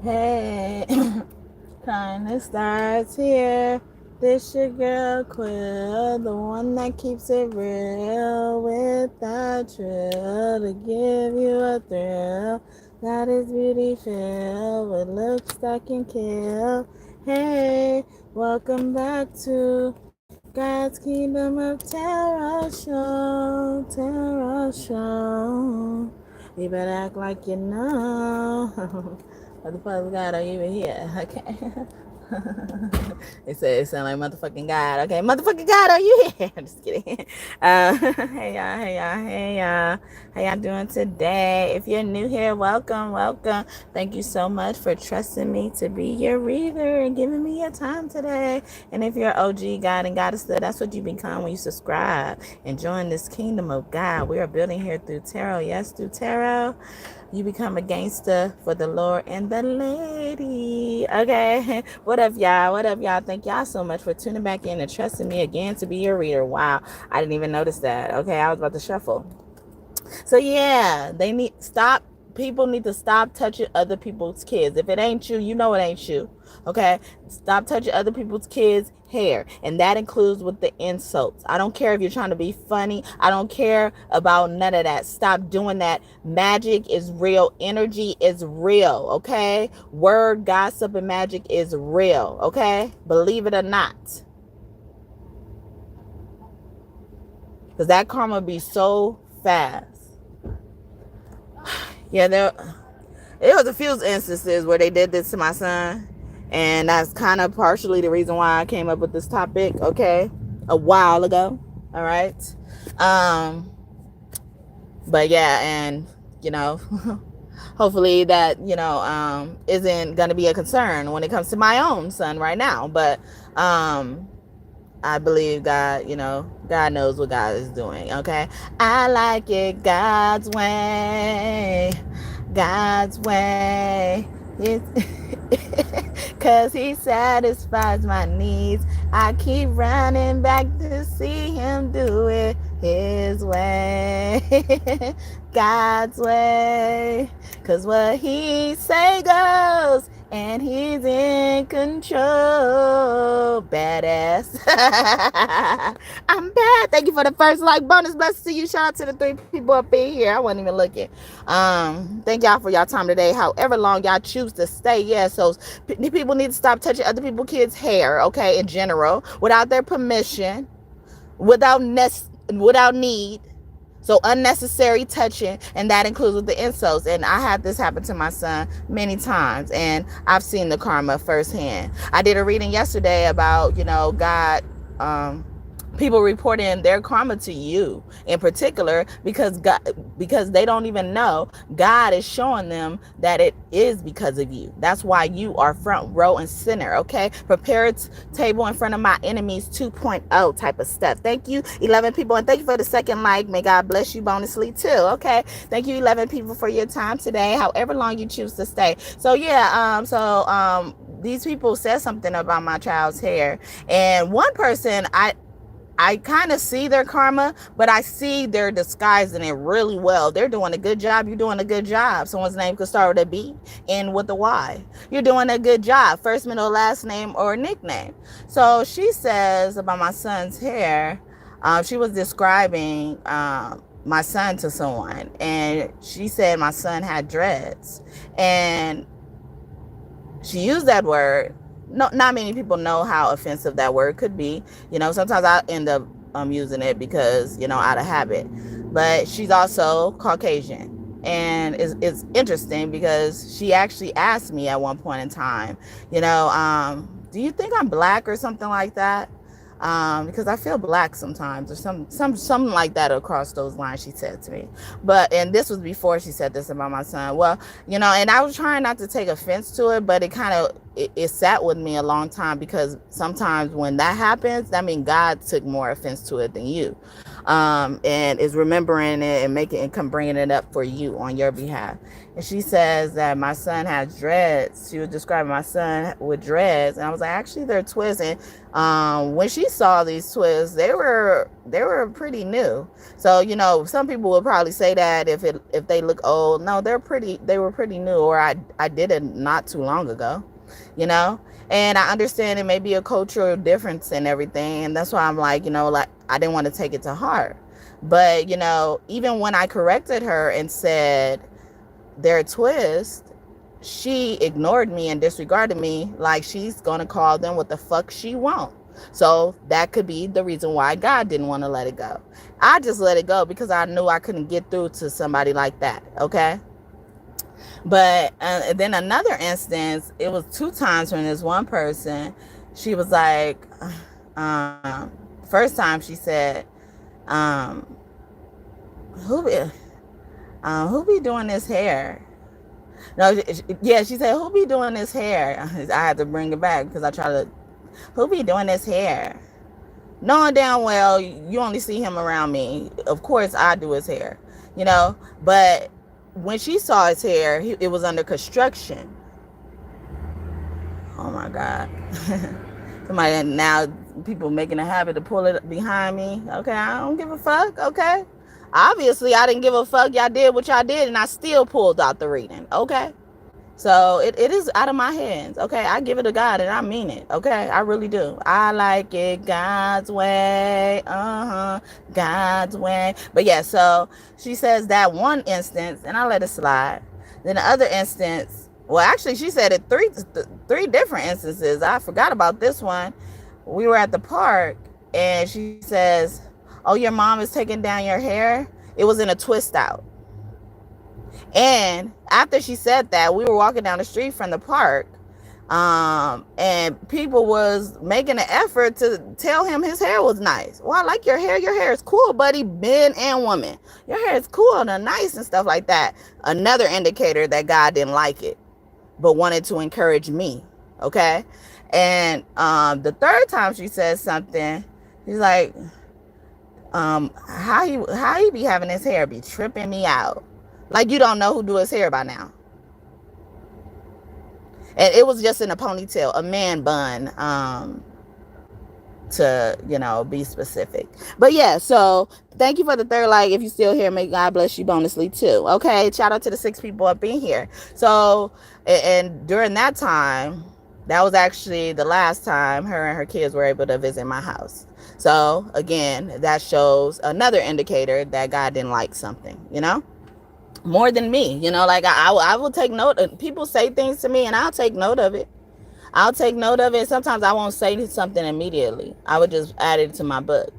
Hey, kindness starts here. This your girl Quill, the one that keeps it real with that trill to give you a thrill. That is beauty filled with looks that can kill. Hey, welcome back to God's Kingdom of Terror Show. Terror Show. You better act like you know. Motherfucker God, are you even here? Okay. It sound like motherfucking God. Okay, motherfucking God, are you here? I'm just kidding. Hey y'all, hey y'all, hey y'all. How y'all doing today? If you're new here, welcome, welcome. Thank you so much for trusting me to be your reader and giving me your time today. And if you're OG God and Goddess, that's what you become when you subscribe and join this kingdom of God. We are building here through tarot. Yes, through tarot. You become a gangster for the Lord and the lady. Okay. What up, y'all? What up, y'all? Thank y'all so much for tuning back in and trusting me again to be your reader. Wow. I didn't even notice that. Okay. I was about to shuffle. So yeah, people need to stop touching other people's kids. If it ain't you, you know it ain't you. Okay? Stop touching other people's kids' hair. And that includes with the insults. I don't care if you're trying to be funny. I don't care about none of that. Stop doing that. Magic is real. Energy is real. Okay? Word, gossip, and magic is real. Okay? Believe it or not. Because that karma be so fast. Yeah, it was a few instances where they did this to my son, and that's kind of partially the reason why I came up with this topic, okay, a while ago. All right. But yeah, and hopefully that isn't gonna be a concern when it comes to my own son right now. But I believe God, God knows what God is doing, okay? I like it God's way. God's way. Cause he satisfies my needs. I keep running back to see him do it his way. God's way. Cause what he say goes. And he's in control. Badass. I'm bad. Thank you for the first like bonus. Blessed to you. Shout out to the 3 people up in here. I wasn't even looking. Thank y'all for y'all time today. However long y'all choose to stay. Yeah, so people need to stop touching other people's kids' hair, okay, in general, without their permission, without need. So unnecessary touching, and that includes with the insults. And I had this happen to my son many times, and I've seen the karma firsthand. I did a reading yesterday about, God, people reporting their karma to you in particular because they don't even know God is showing them that it is because of you. That's why you are front row and center. Okay, prepare a table in front of my enemies 2.0 type of stuff. Thank you 11 people, and thank you for the second like. May God bless you bonusly too. Okay, thank you 11 people for your time today, however long you choose to stay. So yeah, these people said something about my child's hair, and one person I kind of see their karma, but I see they're disguising it really well. They're doing a good job. You're doing a good job. Someone's name could start with a B, end with a Y. You're doing a good job. First, middle, last name, or nickname. So she says about my son's hair, she was describing my son to someone, and she said my son had dreads. And she used that word. No, not many people know how offensive that word could be. Sometimes I end up using it because, out of habit. But she's also Caucasian. And it's interesting because she actually asked me at one point in time, do you think I'm black or something like that? Because I feel black sometimes, or something like that across those lines, she said to me. And this was before she said this about my son. Well, and I was trying not to take offense to it, but it sat with me a long time, because sometimes when that happens, that means God took more offense to it than you. and is remembering it and making and come bringing it up for you on your behalf. And she says that my son has dreads. She was describing my son with dreads, and I was like, actually, they're twists. And when she saw these twists, they were pretty new. So some people would probably say that if they look old. No, they were pretty new, or I did it not too long ago. And I understand it may be a cultural difference and everything, and that's why I'm like, like, I didn't want to take it to heart. But even when I corrected her and said they're twists, she ignored me and disregarded me like she's gonna call them what the fuck she wants. So that could be the reason why God didn't want to let it go. I just let it go because I knew I couldn't get through to somebody like that. Okay. But then another instance, it was 2 times when this one person, she was like, first time she said, who be doing this hair? No, yeah, she said, who be doing this hair? I had to bring it back because who be doing this hair? Knowing damn well you only see him around me. Of course I do his hair, but when she saw his hair, it was under construction. Oh my God. Somebody now, people making a habit to pull it behind me. Okay, I don't give a fuck. Okay. Obviously, I didn't give a fuck. Y'all did what y'all did, and I still pulled out the reading. Okay. So it is out of my hands. Okay. I give it to God, and I mean it. Okay. I really do. I like it God's way. God's way. But yeah, so she says that one instance, and I let it slide. Then the other instance, well, actually, she said it three different instances. I forgot about this one. We were at the park, and she says, oh, your mom is taking down your hair? It was in a twist out. And after she said that, we were walking down the street from the park, and people was making an effort to tell him his hair was nice. Well, I like your hair. Your hair is cool, buddy, men and women. Your hair is cool and nice and stuff like that. Another indicator that God didn't like it, but wanted to encourage me. Okay. And the third time she says something, she's like, how he be having his hair be tripping me out. Like you don't know who do his hair by now. And it was just in a ponytail, a man bun, to, be specific. But yeah, so thank you for the third like. If you still here, may God bless you bonusly too. Okay, shout out to the 6 people up in here. So, and during that time, that was actually the last time her and her kids were able to visit my house. So again, that shows another indicator that God didn't like something, more than me, like I will take note of people say things to me, and I'll take note of it. Sometimes I won't say something immediately. I would just add it to my book.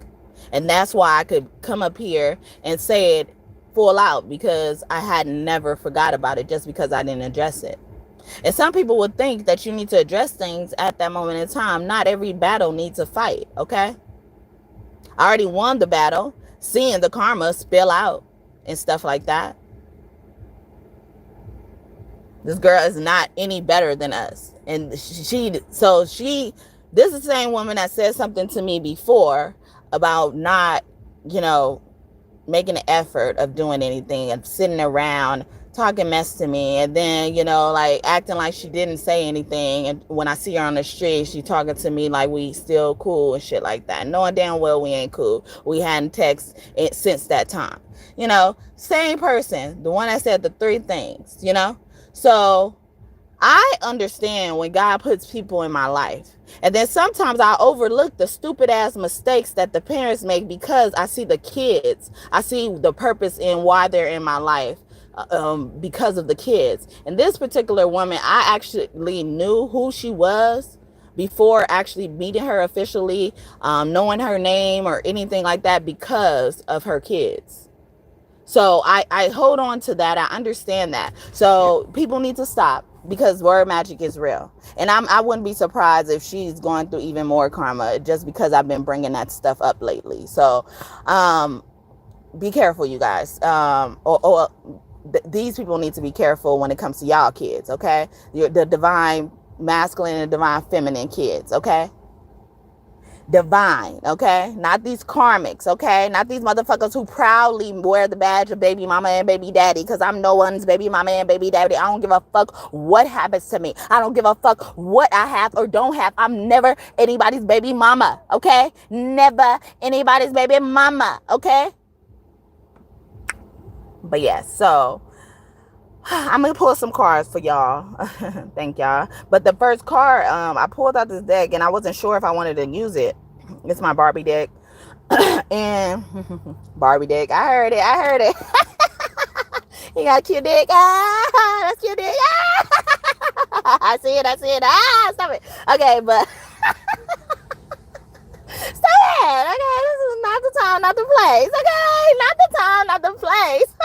And that's why I could come up here and say it full out, because I had never forgot about it just because I didn't address it. And some people would think that you need to address things at that moment in time. Not every battle needs a fight, okay? I already won the battle, seeing the karma spill out and stuff like that. This girl is not any better than us. And this is the same woman that said something to me before about not, making an effort of doing anything and sitting around talking mess to me, and then like acting like she didn't say anything, and when I see her on the street, she talking to me like we still cool and shit like that, knowing damn well we ain't cool. We hadn't texted since that time. Same person, the one that said the 3 things. So I understand when God puts people in my life, and then sometimes I overlook the stupid ass mistakes that the parents make because I see the kids. I see the purpose in why they're in my life. Because of the kids. And this particular woman, I actually knew who she was before actually meeting her officially, knowing her name or anything like that, because of her kids. So I hold on to that. I understand that. So people need to stop, because word magic is real. And I wouldn't be surprised if she's going through even more karma just because I've been bringing that stuff up lately. So be careful, you guys. These people need to be careful when it comes to y'all kids, okay? The divine masculine and divine feminine kids, okay? divine, okay? Not these karmics, okay? Not these motherfuckers who proudly wear the badge of baby mama and baby daddy, because I'm no one's baby mama and baby daddy. I don't give a fuck what happens to me. I don't give a fuck what I have or don't have. I'm never anybody's baby mama, okay? Never anybody's baby mama, okay? But yeah, so I'm gonna pull some cards for y'all. Thank y'all. But the first card, I pulled out this deck and I wasn't sure if I wanted to use it. It's my Barbie deck. And Barbie deck. I heard it. You got a cute dick. Ah, that's cute dick. Ah, I see it. Ah, stop it. Okay, but stop it. Okay, this is not the time, not the place. Okay, not the time, not the place.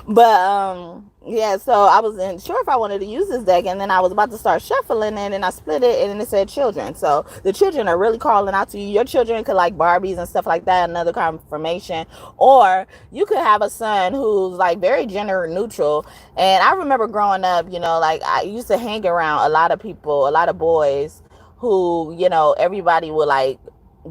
But yeah, so I wasn't sure if I wanted to use this deck, and then I was about to start shuffling it, and I split it, and then it said children. So the children are really calling out to you. Your children could like Barbies and stuff like that, another confirmation. Or you could have a son who's like very gender neutral. And I remember growing up, you know, like I used to hang around a lot of people, a lot of boys who, you know, everybody would like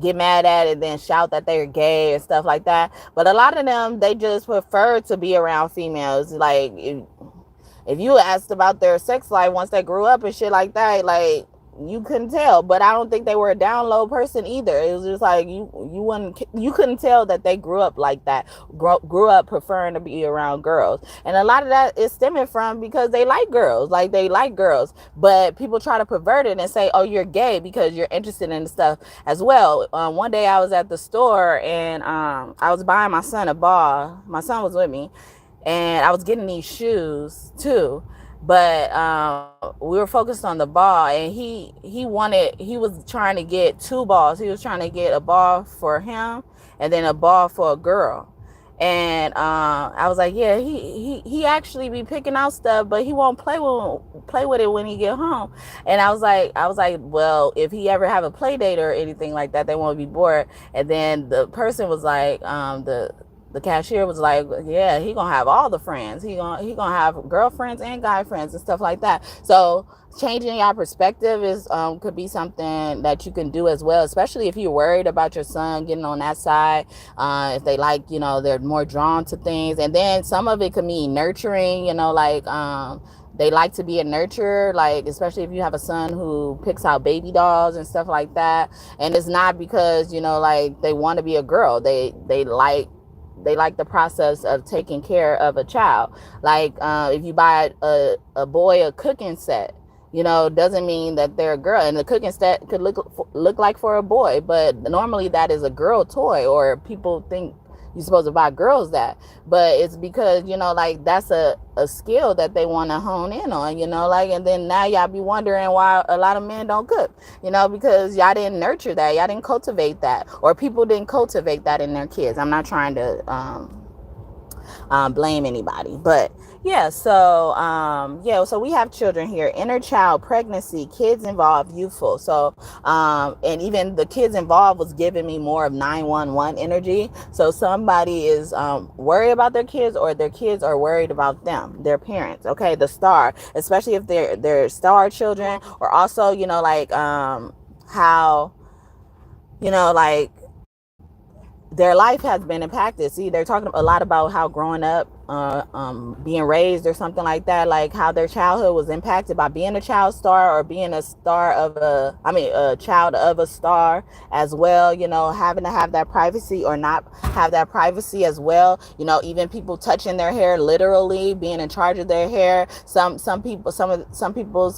get mad at and then shout that they're gay and stuff like that. But a lot of them, they just prefer to be around females. Like if you asked about their sex life once they grew up and shit like that, like you couldn't tell. But I don't think they were a down low person either. It was just like you couldn't tell that they grew up like that, grew up preferring to be around girls. And a lot of that is stemming from because they like girls, but people try to pervert it and say, oh, you're gay because you're interested in stuff as well. One day I was at the store and I was buying my son a ball. My son was with me, and I was getting these shoes too. But we were focused on the ball, and he was trying to get two balls. He was trying to get a ball for him and then a ball for a girl. And I was like, yeah, he actually be picking out stuff, but he won't play with it when he get home. And I was like, well, if he ever have a play date or anything like that, they won't be bored. And then the person was like, the cashier was like, yeah, he gonna have all the friends. He gonna have girlfriends and guy friends and stuff like that. So changing your perspective is could be something that you can do as well, especially if you're worried about your son getting on that side. If they like, you know, they're more drawn to things. And then some of it could mean nurturing, you know, like they like to be a nurturer, like especially if you have a son who picks out baby dolls and stuff like that. And it's not because, you know, like they want to be a girl. They like the process of taking care of a child. Like if you buy a boy a cooking set, you know, doesn't mean that they're a girl. And the cooking set could look like for a boy, but normally that is a girl toy, or people think you're supposed to buy girls that. But it's because, you know, like that's a skill that they want to hone in on, you know, like, and then now y'all be wondering why a lot of men don't cook, you know, because y'all didn't nurture that, y'all didn't cultivate that, or people didn't cultivate that in their kids. I'm not trying to blame anybody, but yeah, so we have children here: inner child, pregnancy, kids involved, youthful. So and even the kids involved was giving me more of 911 energy. So somebody is worried about their kids, or their kids are worried about them, their parents. Okay, the star, especially if they're star children, or also, you know, like how, you know, like their life has been impacted. See, they're talking a lot about how growing up, being raised or something like that, like how their childhood was impacted by being a child star, or being a child of a star as well, you know, having to have that privacy or not have that privacy as well. You know, even people touching their hair, literally being in charge of their hair. Some people's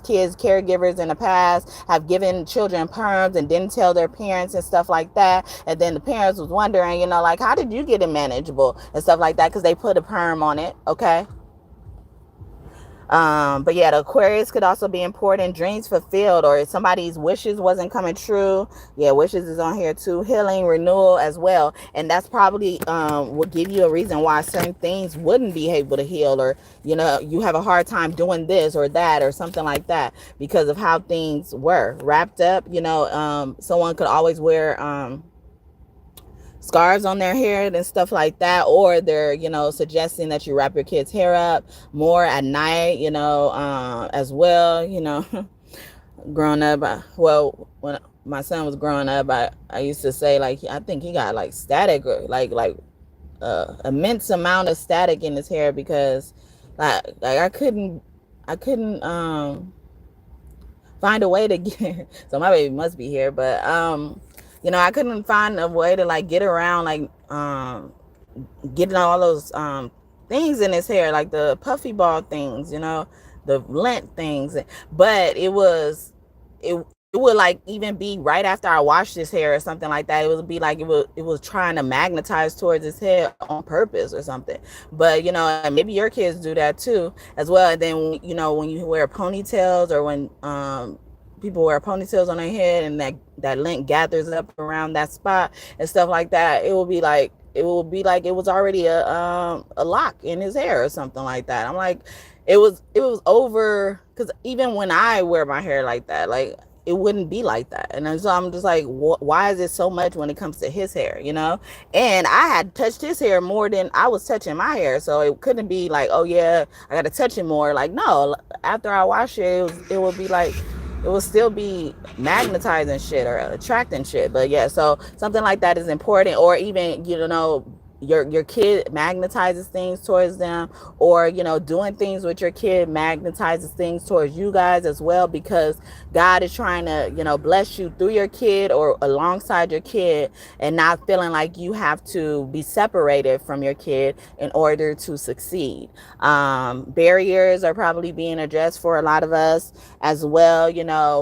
kids, caregivers in the past have given children perms and didn't tell their parents and stuff like that. And then the parents was wondering, you know, like, how did you get it manageable and stuff like that, because they put a perm on it. Okay. But yeah, the Aquarius could also be important. Dreams fulfilled, or if somebody's wishes wasn't coming true. Yeah, wishes is on here too. Healing, renewal as well. And that's probably will give you a reason why certain things wouldn't be able to heal, or, you know, you have a hard time doing this or that or something like that because of how things were wrapped up. You know, someone could always wear scarves on their hair and stuff like that, or they're, you know, suggesting that you wrap your kids' hair up more at night, you know, as well, you know. Growing up, well, my son was growing up, I used to say, like, I think he got like static, or like immense amount of static in his hair, because like I couldn't find a way to get so my baby must be here, but I couldn't find a way to like get around, like getting all those things in his hair, like the puffy ball things, the lint things. But it would like even be right after I washed his hair or something like that. It would be like it was trying to magnetize towards his head on purpose or something. But maybe your kids do that too as well. And then when you wear ponytails, or when people wear ponytails on their head, and that lint gathers up around that spot and stuff like that, it will be like it was already a lock in his hair or something like that. I'm like, it was over, because even when I wear my hair like that, like, it wouldn't be like that. And so I'm just like, why is it so much when it comes to his hair, And I had touched his hair more than I was touching my hair. So it couldn't be like, oh yeah, I got to touch it more. Like, no, after I wash it, it would be like, it will still be magnetizing shit or attracting shit. But yeah, so something like that is important. Or even, your kid magnetizes things towards them, or doing things with your kid magnetizes things towards you guys as well, because God is trying to bless you through your kid or alongside your kid, and not feeling like you have to be separated from your kid in order to succeed. Barriers are probably being addressed for a lot of us as well,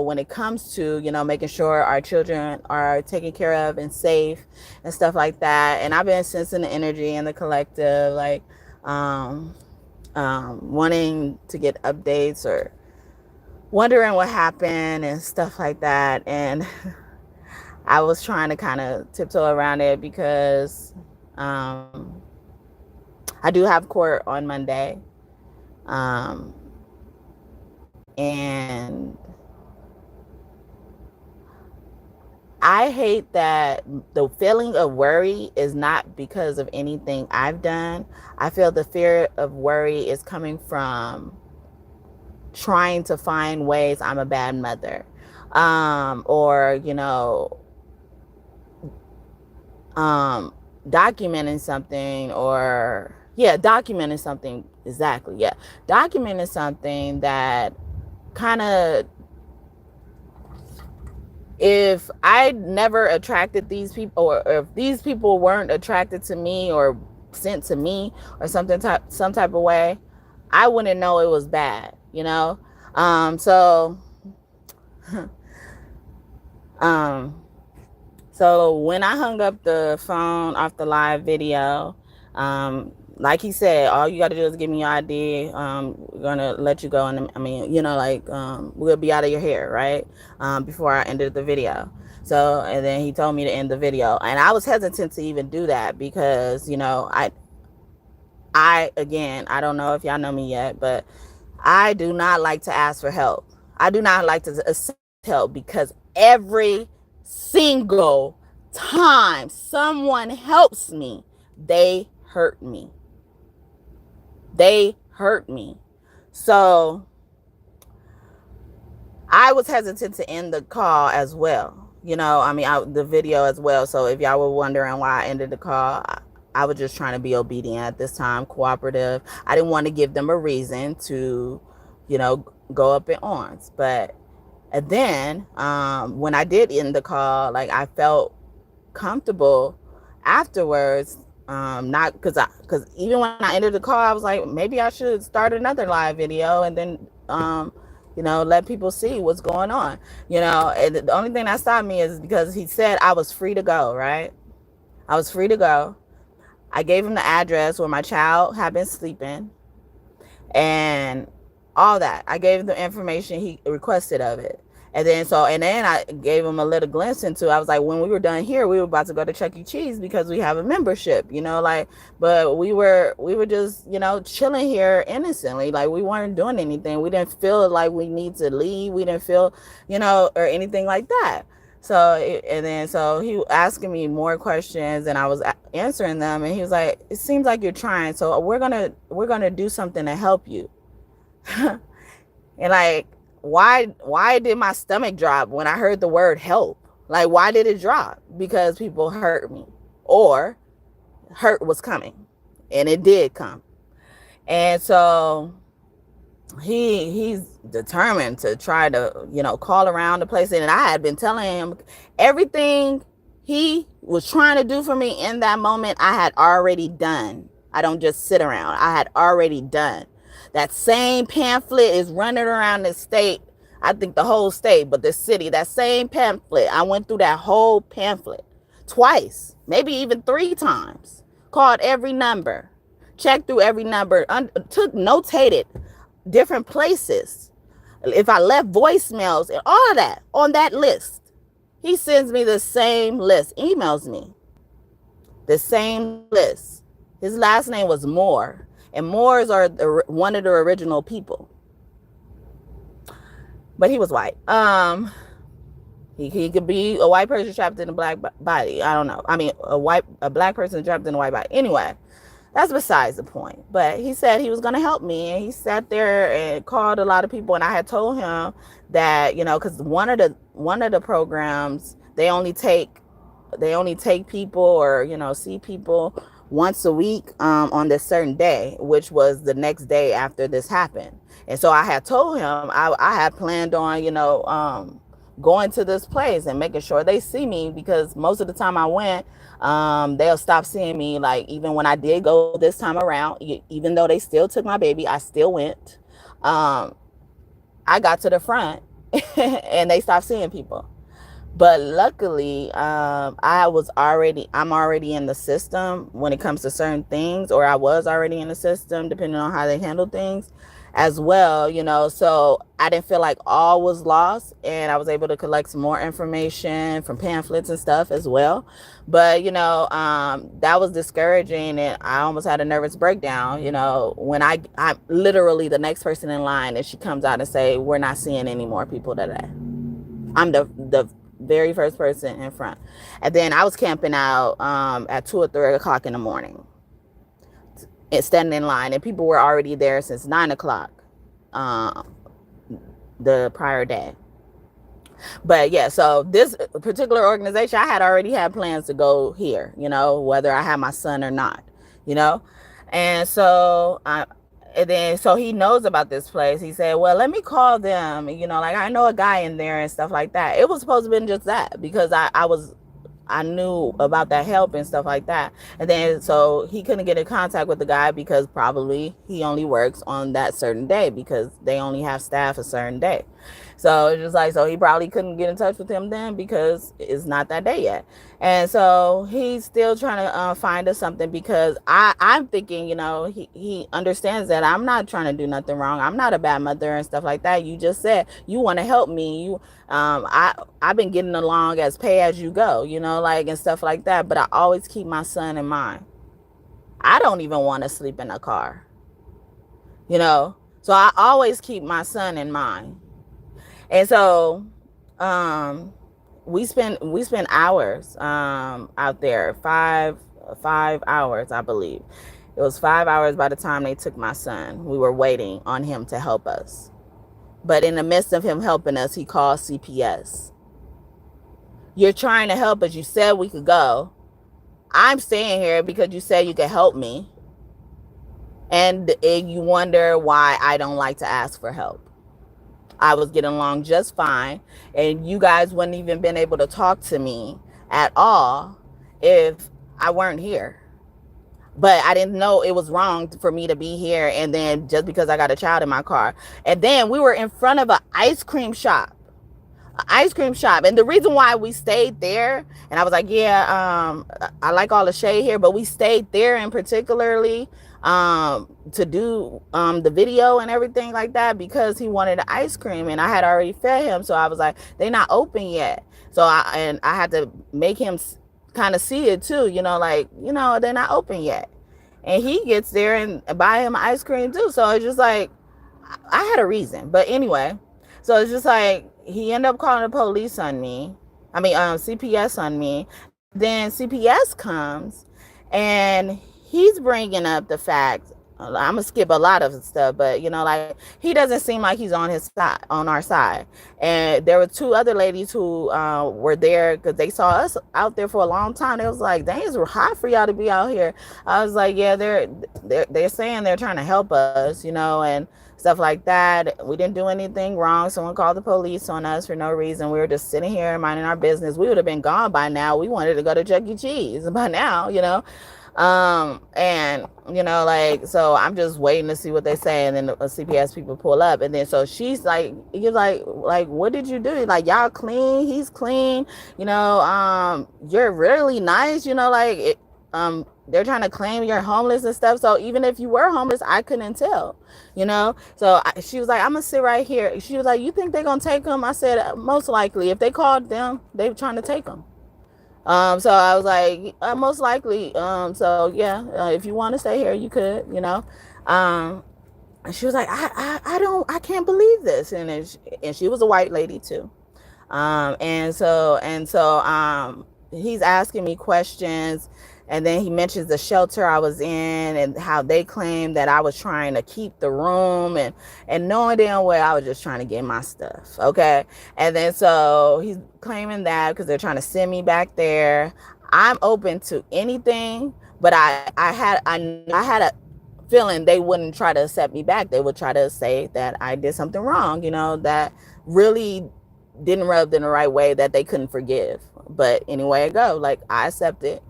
when it comes to making sure our children are taken care of and safe and stuff like that. And I've been sensing the energy in the collective, like wanting to get updates or wondering what happened and stuff like that. And I was trying to kind of tiptoe around it, because I do have court on Monday, and I hate that the feeling of worry is not because of anything I've done. I feel the fear of worry is coming from trying to find ways I'm a bad mother, or documenting something, or documenting something, exactly, documenting something that kind of, if I never attracted these people, or if these people weren't attracted to me or sent to me or some type of way, I wouldn't know it was bad, so so when I hung up the phone off the live video, like he said, all you got to do is give me your ID. We're gonna let you go, and we'll be out of your hair, right? Before I ended the video. So, and then he told me to end the video, and I was hesitant to even do that, because I again, I don't know if y'all know me yet, but I do not like to ask for help. I do not like to accept help, because every single time someone helps me, they hurt me. They hurt me. So I was hesitant to end the call as well. The video as well. So if y'all were wondering why I ended the call, I was just trying to be obedient at this time, cooperative. I didn't want to give them a reason to, go up in arms. But and then when I did end the call, like, I felt comfortable afterwards. Not because even when I ended the call, I was like, maybe I should start another live video, and then let people see what's going on. And the only thing that stopped me is because he said I was free to go, right? I was free to go. I gave him the address where my child had been sleeping and all that. I gave him the information he requested of it. And then I gave him a little glimpse into, I was like, when we were done here, we were about to go to Chuck E. Cheese because we have a membership, but we were just, chilling here innocently. Like, we weren't doing anything. We didn't feel like we need to leave. We didn't feel, or anything like that. So he was asking me more questions, and I was answering them, and he was like, it seems like you're trying. So we're going to do something to help you. And like, why did my stomach drop when I heard the word help? Like, why did it drop? Because people hurt me, or hurt was coming, and it did come. And so he's determined to try to, call around the place. And I had been telling him everything he was trying to do for me in that moment, I had already done. I don't just sit around. I had already done. That same pamphlet is running around the state. I think the whole state, but the city, that same pamphlet. I went through that whole pamphlet twice, maybe even 3 times. Called every number, checked through every number, notated different places. If I left voicemails and all of that on that list, he sends me the same list, emails me the same list. His last name was Moore, and Moores are one of the original people. But he was white. He could be a white person trapped in a black body. I don't know. I mean, a black person trapped in a white body. Anyway, that's besides the point. But he said he was going to help me, and he sat there and called a lot of people. And I had told him that, because one of the programs, they only take people, or see people once a week on this certain day, which was the next day after this happened. And so I had told him I had planned on going to this place and making sure they see me, because most of the time I went, they'll stop seeing me. Like, even when I did go this time around, even though they still took my baby, I still went. I got to the front and they stopped seeing people. But luckily, I'm already in the system when it comes to certain things, or I was already in the system, depending on how they handle things as well, so I didn't feel like all was lost, and I was able to collect some more information from pamphlets and stuff as well. But, that was discouraging, and I almost had a nervous breakdown, when I'm literally the next person in line, and she comes out and say, we're not seeing any more people today. I'm the very first person in front. And then I was camping out at 2 or 3 o'clock in the morning, standing in line, and people were already there since 9 o'clock the prior day. But yeah, so this particular organization, I had already had plans to go here, whether I had my son or not, and so so he knows about this place. He said, well, let me call them, like, I know a guy in there and stuff like that. It was supposed to have been just that, because I knew about that help and stuff like that. And then so he couldn't get in contact with the guy, because probably he only works on that certain day, because they only have staff a certain day. So it's just like, so he probably couldn't get in touch with him then, because it's not that day yet. And so he's still trying to find us something, because I'm thinking, he understands that I'm not trying to do nothing wrong. I'm not a bad mother and stuff like that. You just said you want to help me. I've been getting along as pay as you go, and stuff like that. But I always keep my son in mind. I don't even want to sleep in a car, so I always keep my son in mind. And so we spent hours out there, five hours, I believe. It was 5 hours by the time they took my son. We were waiting on him to help us. But in the midst of him helping us, he called CPS. You're trying to help us. You said we could go. I'm staying here because you said you could help me. And you wonder why I don't like to ask for help. I was getting along just fine, and you guys wouldn't even been able to talk to me at all if I weren't here. But I didn't know it was wrong for me to be here, and then just because I got a child in my car. And then we were in front of an ice cream shop. And the reason why we stayed there, and I was like, yeah, I like all the shade here, but we stayed there in particularly to do the video and everything like that, because he wanted the ice cream, and I had already fed him. So I was like, they're not open yet. So I had to make him kind of see it too, they're not open yet. And he gets there and buy him ice cream too. So it's just like, I had a reason. But anyway, so it's just like, he ended up calling the police on me. CPS on me. Then CPS comes, and he's bringing up the fact I'm gonna skip a lot of stuff, but like he doesn't seem like he's on his side, on our side. And there were two other ladies who were there because they saw us out there for a long time. They was like, "Dang, it's hot for y'all to be out here." I was like, "Yeah, they're saying they're trying to help us, and stuff like that. We didn't do anything wrong. Someone called the police on us for no reason. We were just sitting here minding our business. We would have been gone by now. We wanted to go to Chuck E. Cheese by now. And like, so I'm just waiting to see what they say, and then the CPS people pull up, and then so she's like, you're like what did you do? Like, y'all clean, he's clean, you're really nice, like they're trying to claim you're homeless and stuff. So even if you were homeless, I couldn't tell, so she was like, I'm gonna sit right here. She was like, you think they're gonna take him? I said, most likely. If they called them, they're trying to take him. So I was like, most likely. So yeah, if you want to stay here, you could. And she was like, I can't believe this. And she was a white lady too. And so he's asking me questions, and then he mentions the shelter I was in and how they claimed that I was trying to keep the room, and knowing damn well I was just trying to get my stuff. Okay. And then so he's claiming that because they're trying to send me back there. I'm open to anything, but I had a feeling they wouldn't try to accept me back. They would try to say that I did something wrong, that really didn't rub in the right way, that they couldn't forgive. But anyway, it go, like, I accept it,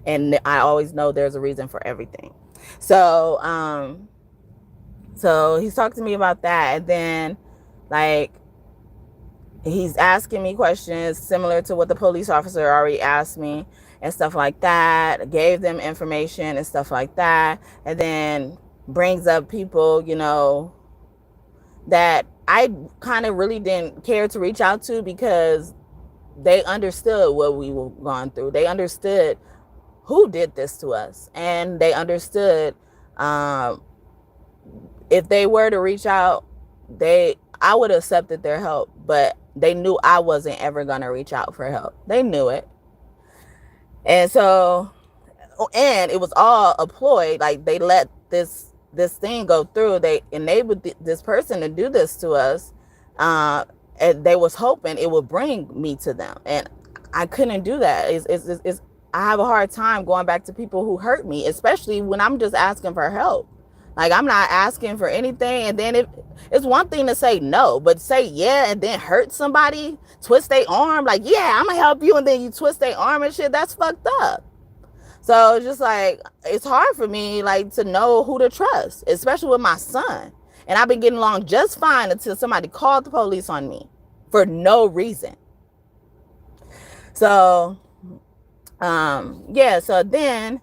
and I always know there's a reason for everything. So he's talking to me about that, and then like he's asking me questions similar to what the police officer already asked me and stuff like that. Gave them information and stuff like that, and then brings up people, that I kind of really didn't care to reach out to, because they understood what we were going through. They understood who did this to us, and they understood if they were to reach out, I would have accepted their help, but they knew I wasn't ever going to reach out for help. They knew it. And so, and it was all a ploy. Like, they let this thing go through. They enabled this person to do this to us. And they was hoping it would bring me to them. And I couldn't do that. I have a hard time going back to people who hurt me, especially when I'm just asking for help. Like, I'm not asking for anything. And then it's one thing to say no, but say yeah and then hurt somebody, twist their arm, like, yeah, I'm gonna help you, and then you twist their arm and shit. That's fucked up. So it's just like, it's hard for me, like, to know who to trust, especially with my son. And I've been getting along just fine until somebody called the police on me for no reason. So, yeah, so then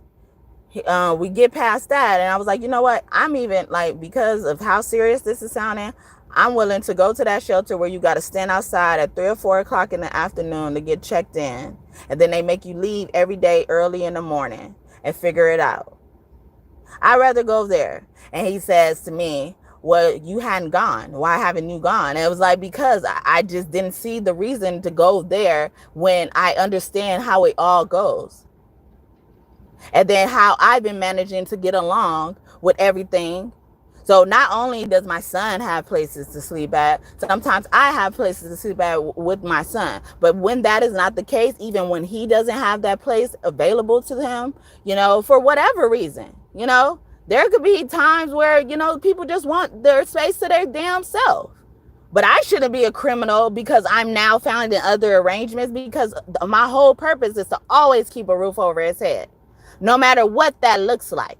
we get past that, and I was like, you know what? I'm even, like, because of how serious this is sounding, I'm willing to go to that shelter where you got to stand outside at 3 or 4 o'clock in the afternoon to get checked in. And then they make you leave every day early in the morning and figure it out. I'd rather go there. And he says to me, well, you hadn't gone. Why haven't you gone? And it was like, because I just didn't see the reason to go there when I understand how it all goes. And then how I've been managing to get along with everything. So not only does my son have places to sleep at, sometimes I have places to sleep at with my son. But when that is not the case, even when he doesn't have that place available to him, for whatever reason, there could be times where, people just want their space to their damn self. But I shouldn't be a criminal because I'm now found in other arrangements, because my whole purpose is to always keep a roof over his head, no matter what that looks like.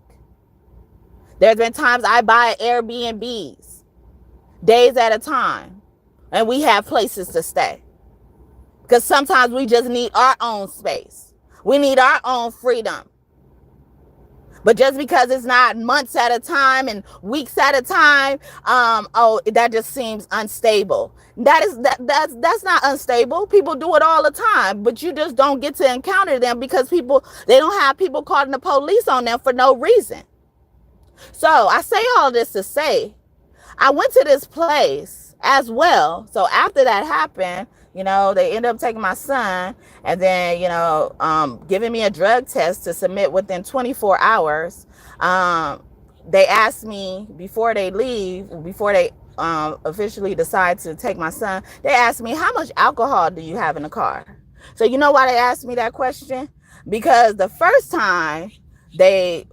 There's been times I buy Airbnbs, days at a time, and we have places to stay. Because sometimes we just need our own space. We need our own freedom. But just because it's not months at a time and weeks at a time, that just seems unstable. That's not unstable. People do it all the time, but you just don't get to encounter them because they don't have people calling the police on them for no reason. So I say all this to say, I went to this place as well. So after that happened, they ended up taking my son, and then, giving me a drug test to submit within 24 hours. they asked me before they leave, before they officially decide to take my son, they asked me, how much alcohol do you have in the car? So you know why they asked me that question? Because the first time,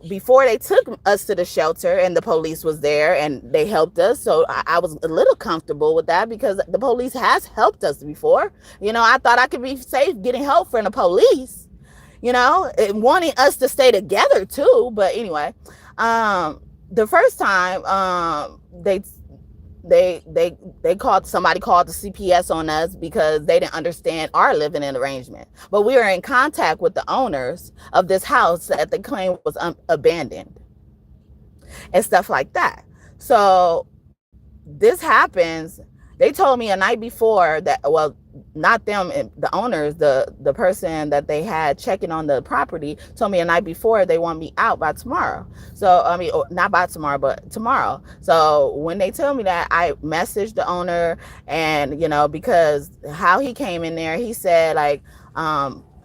before they took us to the shelter and the police was there and they helped us, so I was a little comfortable with that because the police has helped us before. I thought I could be safe getting help from the police, wanting us to stay together too. But anyway, the first time, they called the CPS on us because they didn't understand our living arrangement. But we were in contact with the owners of this house that they claimed was abandoned and stuff like that. So this happens. They told me a night before that, well, not them, the owners, the person that they had checking on the property told me a night before they want me out by tomorrow. So, I mean, not by tomorrow, but tomorrow. So when they tell me that, I messaged the owner, and, because how he came in there, he said, like,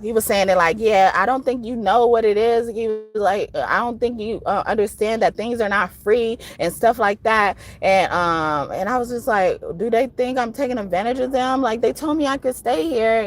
he was saying it like, yeah, I don't think you know what it is. He was like, I don't think you understand that things are not free and stuff like that. And I was just like, do they think I'm taking advantage of them? Like, they told me I could stay here,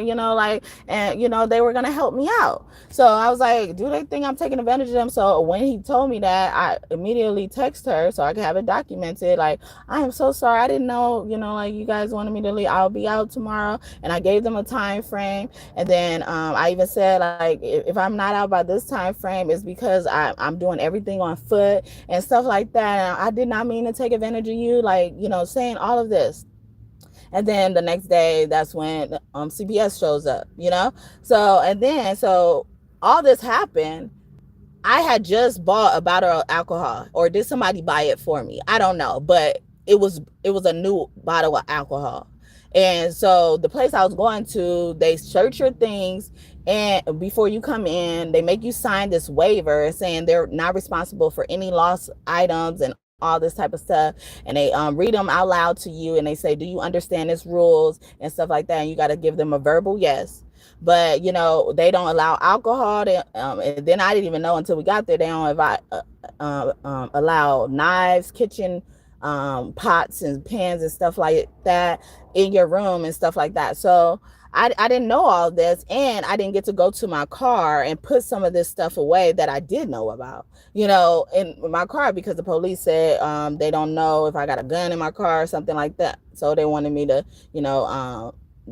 and they were gonna help me out. So I was like, do they think I'm taking advantage of them? So when he told me that, I immediately texted her so I could have it documented. Like, I am so sorry, I didn't know, like, you guys wanted me to leave. I'll be out tomorrow. And I gave them a time frame. And then I even said, like, if I'm not out by this time frame, it's because I'm doing everything on foot and stuff like that. And I did not mean to take advantage of you, like, saying all of this. And then the next day, that's when CPS shows up, So all this happened. I had just bought a bottle of alcohol, or did somebody buy it for me? I don't know, but it was a new bottle of alcohol. And so the place I was going to, they search your things, and before you come in, they make you sign this waiver saying they're not responsible for any lost items and all this type of stuff. And they read them out loud to you, and they say, do you understand its rules and stuff like that? And you got to give them a verbal yes. But they don't allow alcohol. And then I didn't even know until we got there, they don't allow knives, kitchen pots and pans and stuff like that in your room and stuff like that. So I didn't know all this, and I didn't get to go to my car and put some of this stuff away that I did know about, in my car, because the police said they don't know if I got a gun in my car or something like that. So they wanted me to,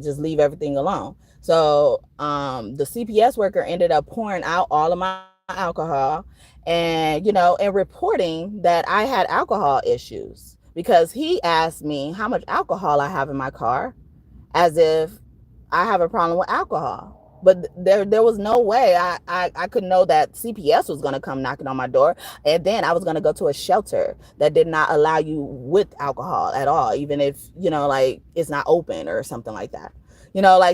just leave everything alone. So the CPS worker ended up pouring out all of my alcohol, and, and reporting that I had alcohol issues, because he asked me how much alcohol I have in my car, as if I have a problem with alcohol. But there was no way I could know that CPS was going to come knocking on my door. And then I was going to go to a shelter that did not allow you with alcohol at all, even if, like, it's not open or something like that.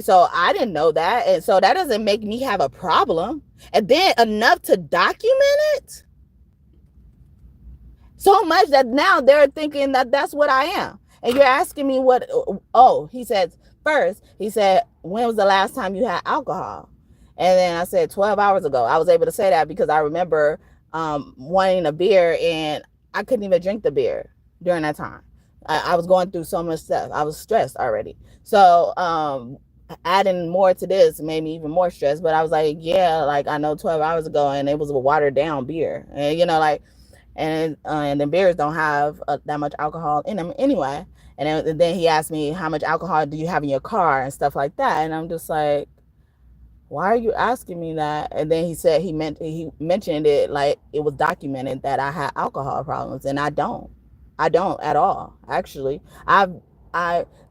So I didn't know that. And so that doesn't make me have a problem. And then enough to document it so much that now they're thinking that that's what I am. And you're asking me what, he said, first, he said, when was the last time you had alcohol? And then I said 12 hours ago. I was able to say that because I remember wanting a beer, and I couldn't even drink the beer during that time. I was going through so much stuff. I was stressed already. So adding more to this made me even more stressed. But I was like, yeah, like, I know 12 hours ago, and it was a watered down beer. And, and the beers don't have that much alcohol in them anyway. And then he asked me, how much alcohol do you have in your car and stuff like that? And I'm just like, why are you asking me that? And then he said he mentioned it like it was documented that I had alcohol problems, and I don't at all. Actually,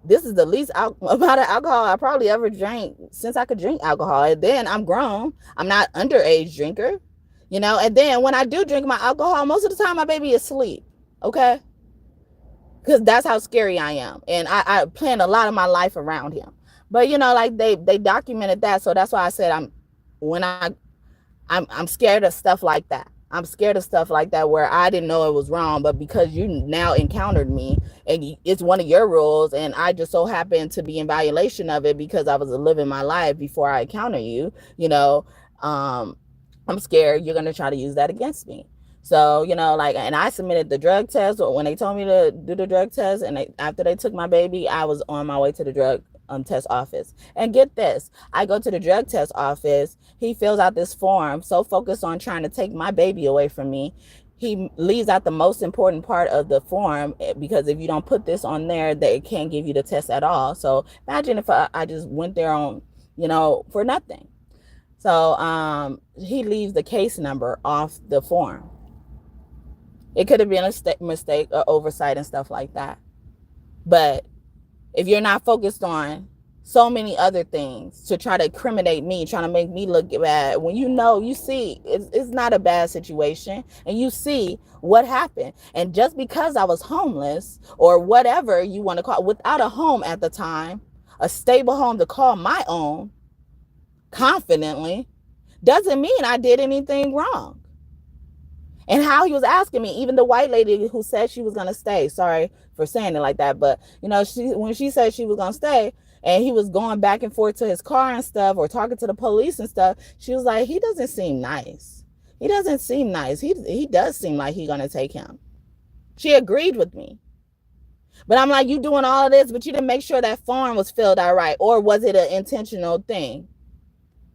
this is the least amount of alcohol I probably ever drank since I could drink alcohol. And then I'm grown. I'm not underage drinker, And then when I do drink my alcohol, most of the time my baby is asleep. Okay. Because that's how scary I am. And I plan a lot of my life around him. But, like, they documented that. So that's why I said I'm scared of stuff like that. I'm scared of stuff like that where I didn't know it was wrong, but because you now encountered me and it's one of your rules, and I just so happened to be in violation of it because I was living my life before I encountered you, I'm scared you're going to try to use that against me. So, like, and I submitted the drug test, or when they told me to do the drug test, and after they took my baby, I was on my way to the drug test office. And get this, I go to the drug test office. He fills out this form, so focused on trying to take my baby away from me. He leaves out the most important part of the form, because if you don't put this on there, they can't give you the test at all. So imagine if I just went there on, for nothing. So he leaves the case number off the form. It could have been a mistake or oversight and stuff like that. But if you're not focused on so many other things to try to incriminate me, trying to make me look bad, when you see it's not a bad situation, and you see what happened. And just because I was homeless, or whatever you want to call it, without a home at the time, a stable home to call my own confidently, doesn't mean I did anything wrong. And how he was asking me, even the white lady who said she was going to stay, sorry for saying it like that, but when she said she was going to stay, and he was going back and forth to his car and stuff, or talking to the police and stuff, she was like, he doesn't seem nice. He doesn't seem nice. He does seem like he's going to take him. She agreed with me. But I'm like, you doing all of this, but you didn't make sure that form was filled out right. Or was it an intentional thing?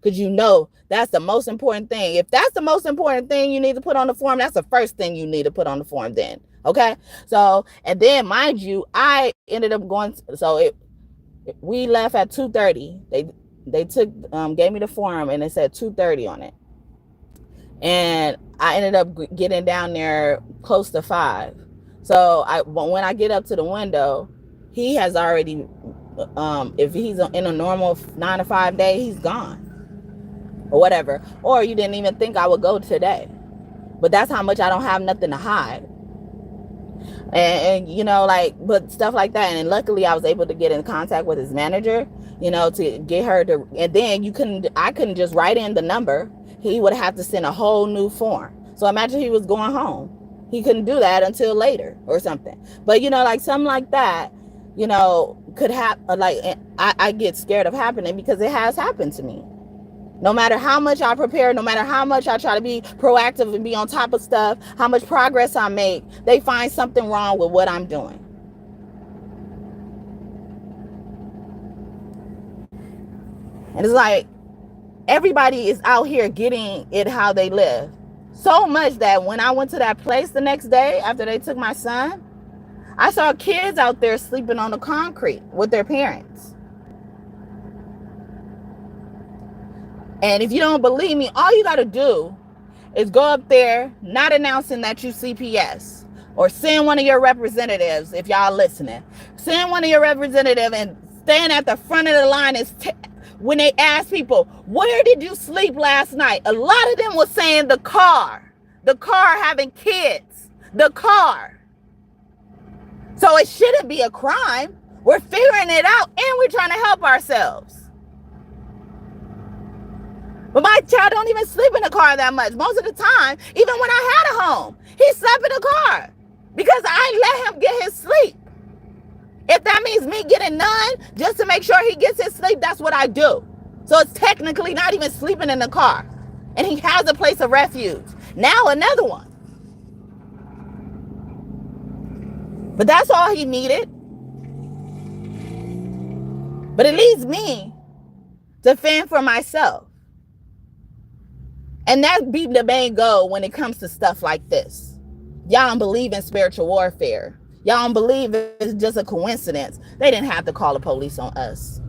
Because that's the most important thing. If that's the most important thing you need to put on the form, that's the first thing you need to put on the form then. Okay? So, and then mind you, I ended up going, we left at 2:30. They gave me the form, and it said 2:30 on it. And I ended up getting down there close to 5. So when I get up to the window, he has already, if he's in a normal 9 to 5 day, he's gone. Or whatever. Or you didn't even think I would go today. But that's how much I don't have nothing to hide. And but stuff like that. And luckily I was able to get in contact with his manager, to get her to, and then I couldn't just write in the number. He would have to send a whole new form. So imagine he was going home. He couldn't do that until later or something. But like something like that, could happen. Like, I get scared of happening, because it has happened to me. No matter how much I prepare, no matter how much I try to be proactive and be on top of stuff, how much progress I make, they find something wrong with what I'm doing. And it's like, everybody is out here getting it how they live. So much that when I went to that place the next day after they took my son, I saw kids out there sleeping on the concrete with their parents. And if you don't believe me, all you got to do is go up there, not announcing that you CPS, or send one of your representatives, if y'all listening. Send one of your representatives and stand at the front of the line when they ask people, where did you sleep last night? A lot of them was saying the car having kids, the car. So it shouldn't be a crime. We're figuring it out, and we're trying to help ourselves. But my child don't even sleep in the car that much. Most of the time, even when I had a home, he slept in the car because I let him get his sleep. If that means me getting none just to make sure he gets his sleep, that's what I do. So it's technically not even sleeping in the car. And he has a place of refuge. Now another one. But that's all he needed. But it leaves me to fend for myself. And that be the main goal when it comes to stuff like this. Y'all don't believe in spiritual warfare. Y'all don't believe it's just a coincidence. They didn't have to call the police on us.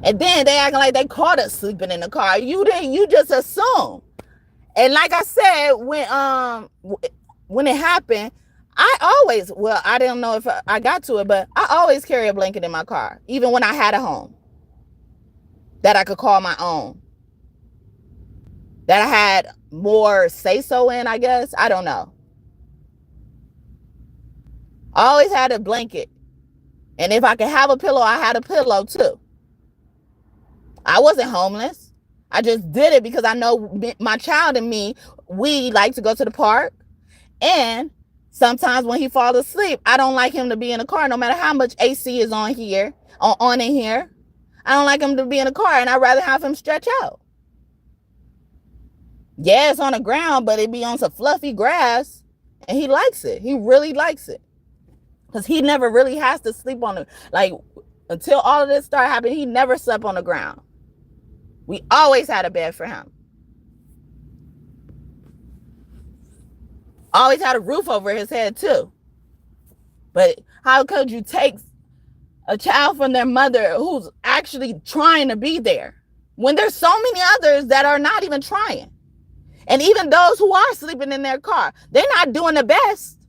And then they acting like they caught us sleeping in the car. You didn't. You just assume. And like I said, when it happened, I don't know if I got to it, but I always carry a blanket in my car, even when I had a home that I could call my own, that I had more say-so in, I guess. I don't know. I always had a blanket. And if I could have a pillow, I had a pillow too. I wasn't homeless. I just did it because I know my child and me, we like to go to the park. And sometimes when he falls asleep, I don't like him to be in the car, no matter how much AC is on here, on in here. I don't like him to be in the car, and I'd rather have him stretch out. Yeah, it's on the ground, but it be on some fluffy grass, and he likes it. He really likes it, because he never really has to sleep on it. Like, until all of this started happening, he never slept on the ground. We always had a bed for him. Always had a roof over his head too. But how could you take a child from their mother who's actually trying to be there when there's so many others that are not even trying? And even those who are sleeping in their car, they're not doing the best.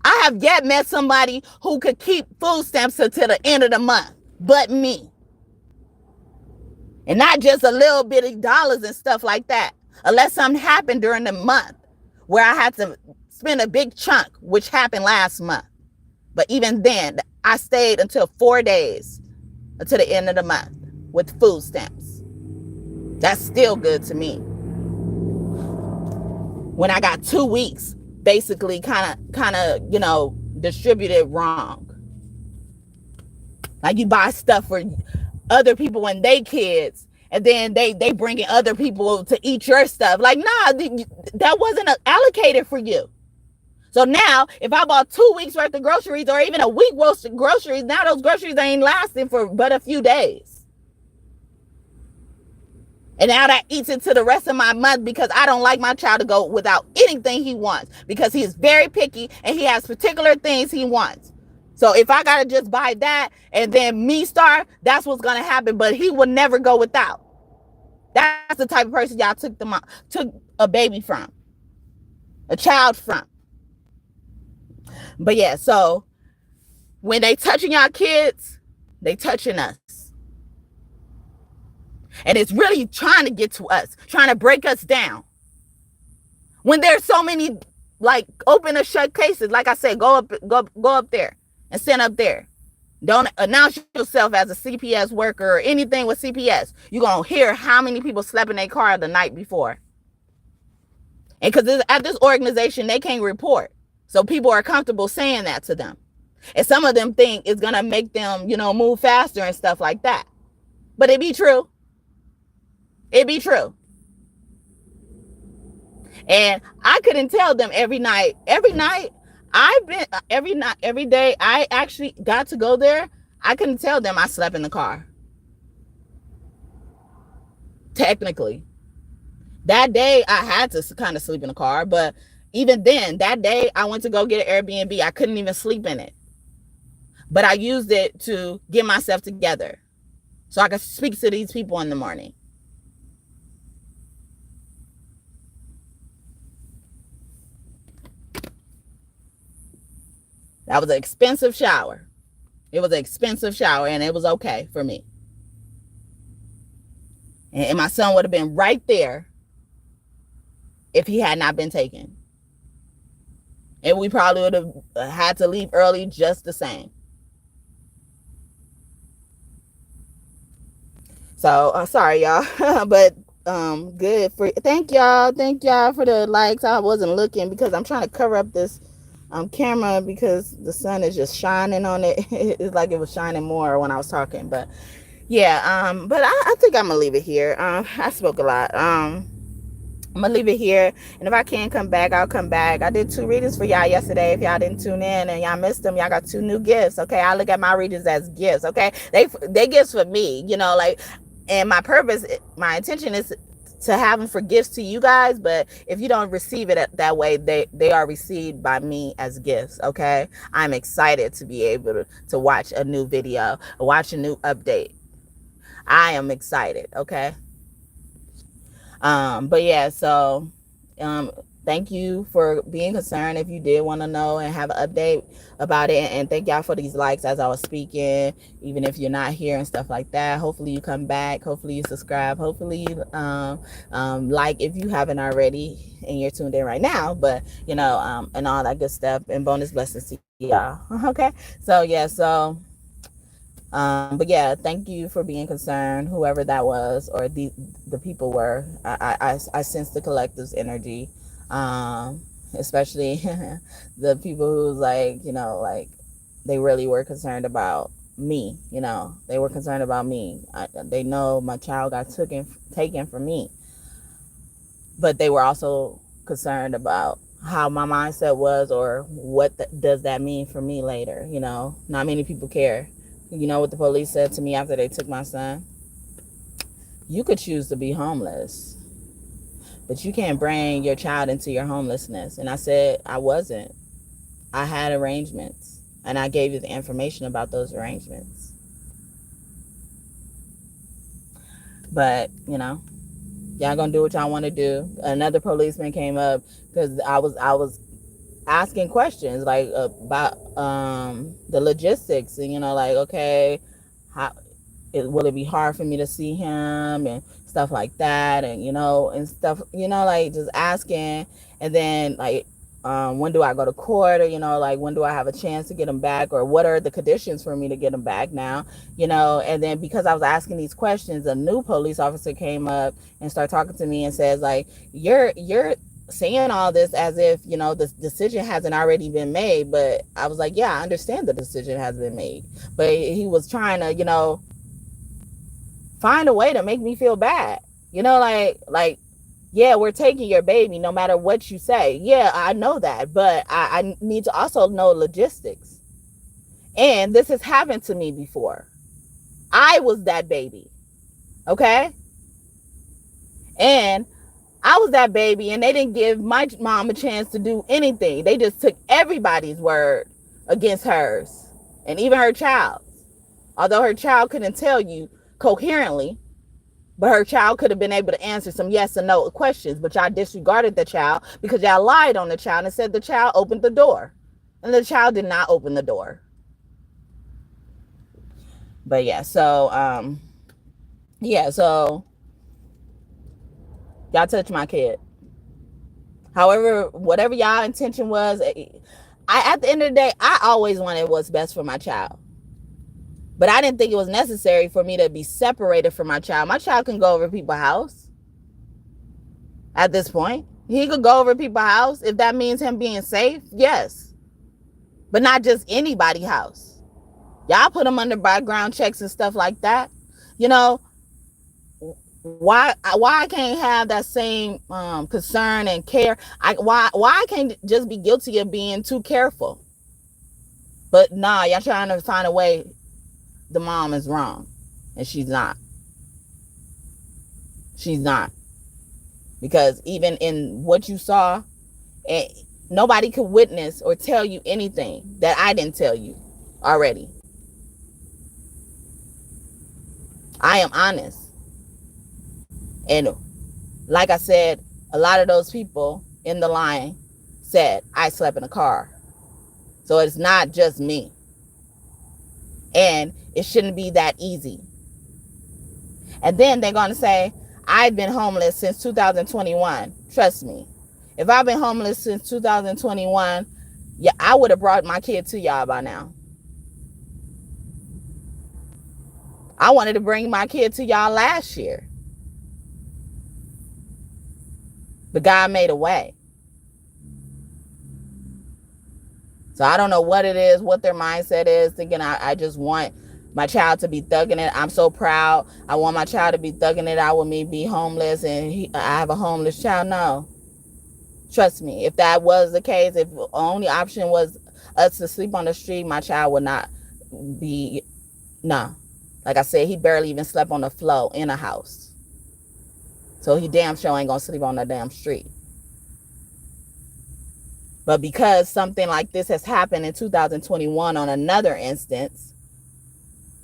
I have yet met somebody who could keep food stamps until the end of the month, but me. And not just a little bit of dollars and stuff like that, unless something happened during the month where I had to spend a big chunk, which happened last month. But even then, I stayed until 4 days, until the end of the month, with food stamps. That's still good to me. When I got 2 weeks, basically kind of, distributed wrong. Like, you buy stuff for other people and they kids, and then they bringing other people to eat your stuff. Like, nah, that wasn't allocated for you. So now, if I bought 2 weeks worth of groceries, or even a week worth of groceries, now those groceries ain't lasting for but a few days. And now that eats into the rest of my month, because I don't like my child to go without anything he wants, because he is very picky and he has particular things he wants. So if I gotta just buy that and then me starve, that's what's gonna happen. But he will never go without. That's the type of person y'all took a baby from, a child from. But yeah, so when they touching y'all kids, they touching us. And it's really trying to get to us, trying to break us down. When there's so many, like, open or shut cases, like I said, go up there and stand up there. Don't announce yourself as a CPS worker or anything with CPS. You're going to hear how many people slept in their car the night before. And because at this organization, they can't report. So people are comfortable saying that to them. And some of them think it's going to make them, move faster and stuff like that. But it be true. It be true. And I couldn't tell them every night. Every day I actually got to go there, I couldn't tell them I slept in the car. Technically. That day I had to kind of sleep in the car, but even then, that day I went to go get an Airbnb. I couldn't even sleep in it. But I used it to get myself together so I could speak to these people in the morning. That was an expensive shower. It was an expensive shower, and it was okay for me. And my son would have been right there if he had not been taken. And we probably would have had to leave early just the same. So, sorry, y'all. But good for thank y'all for the likes. I wasn't looking because I'm trying to cover up this camera because the sun is just shining on it. It's like it was shining more when I was talking. But yeah, but I think I'm gonna leave it here. I spoke a lot. I'm gonna leave it here, and if I can come back, I'll come back. I did 2 readings for y'all yesterday. If y'all didn't tune in and y'all missed them, y'all got 2 new gifts. Okay, I look at my readings as gifts. Okay, they gifts for me, like, and my purpose, my intention is to have them for gifts to you guys. But if you don't receive it that way, they are received by me as gifts. Okay, I'm excited to be able to watch a new video, watch a new update. I am excited. Okay. But yeah, so thank you for being concerned. If you did want to know and have an update about it, and thank y'all for these likes as I was speaking, even if you're not here and stuff like that. Hopefully you come back, hopefully you subscribe, hopefully you like if you haven't already and you're tuned in right now, but and all that good stuff, and bonus blessings to y'all. Okay, so yeah, but yeah, thank you for being concerned, whoever that was, or the people were. I sense the collective's energy, especially the people who's like, like they really were concerned about me. They were concerned about me. They know my child got taken from me, but they were also concerned about how my mindset was, or what does that mean for me later. Not many people care. You know what the police said to me after they took my son? You could choose to be homeless, but you can't bring your child into your homelessness. And I said I wasn't. I had arrangements, and I gave you the information about those arrangements. But, y'all gonna do what y'all want to do. Another policeman came up because I was asking questions like about the logistics, and like, okay, how will it be hard for me to see him and stuff like that, and and stuff, like just asking. And then like, when do I go to court, or like, when do I have a chance to get him back, or what are the conditions for me to get him back now? And then because I was asking these questions, a new police officer came up and started talking to me and says like, you're saying all this as if the decision hasn't already been made. But I was like, yeah, I understand the decision has been made, but he was trying to find a way to make me feel bad. Like, yeah, we're taking your baby no matter what you say. Yeah, I know that, but I need to also know logistics. And this has happened to me before. I was that baby, okay? And I was that baby, and they didn't give my mom a chance to do anything. They just took everybody's word against hers, and even her child's. Although her child couldn't tell you coherently, but her child could have been able to answer some yes and no questions. But y'all disregarded the child because y'all lied on the child and said the child opened the door. And the child did not open the door. But yeah, so y'all touched my kid. However, whatever y'all intention was, at the end of the day, I always wanted what's best for my child. But I didn't think it was necessary for me to be separated from my child. My child can go over people's house. At this point, he could go over people's house if that means him being safe. Yes, but not just anybody's house. Y'all put him under background checks and stuff like that. Why I can't have that same concern and care? Why I can't just be guilty of being too careful? But nah, y'all trying to find a way. The mom is wrong, and she's not. She's not. Because even in what you saw, nobody could witness or tell you anything that I didn't tell you already. I am honest. And like I said, a lot of those people in the line said I slept in a car. So it's not just me. And it shouldn't be that easy. And then they're going to say, I've been homeless since 2021. Trust me. If I've been homeless since 2021, yeah, I would have brought my kid to y'all by now. I wanted to bring my kid to y'all last year. But God made a way. So I don't know what it is, what their mindset is, thinking I just want my child to be thugging it. I'm so proud. I want my child to be thugging it out with me, be homeless, and I have a homeless child. No. Trust me, if that was the case, if the only option was us to sleep on the street, my child would not be, no. Like I said, he barely even slept on the floor in a house. So he damn sure ain't gonna sleep on the damn street. But because something like this has happened in 2021 on another instance,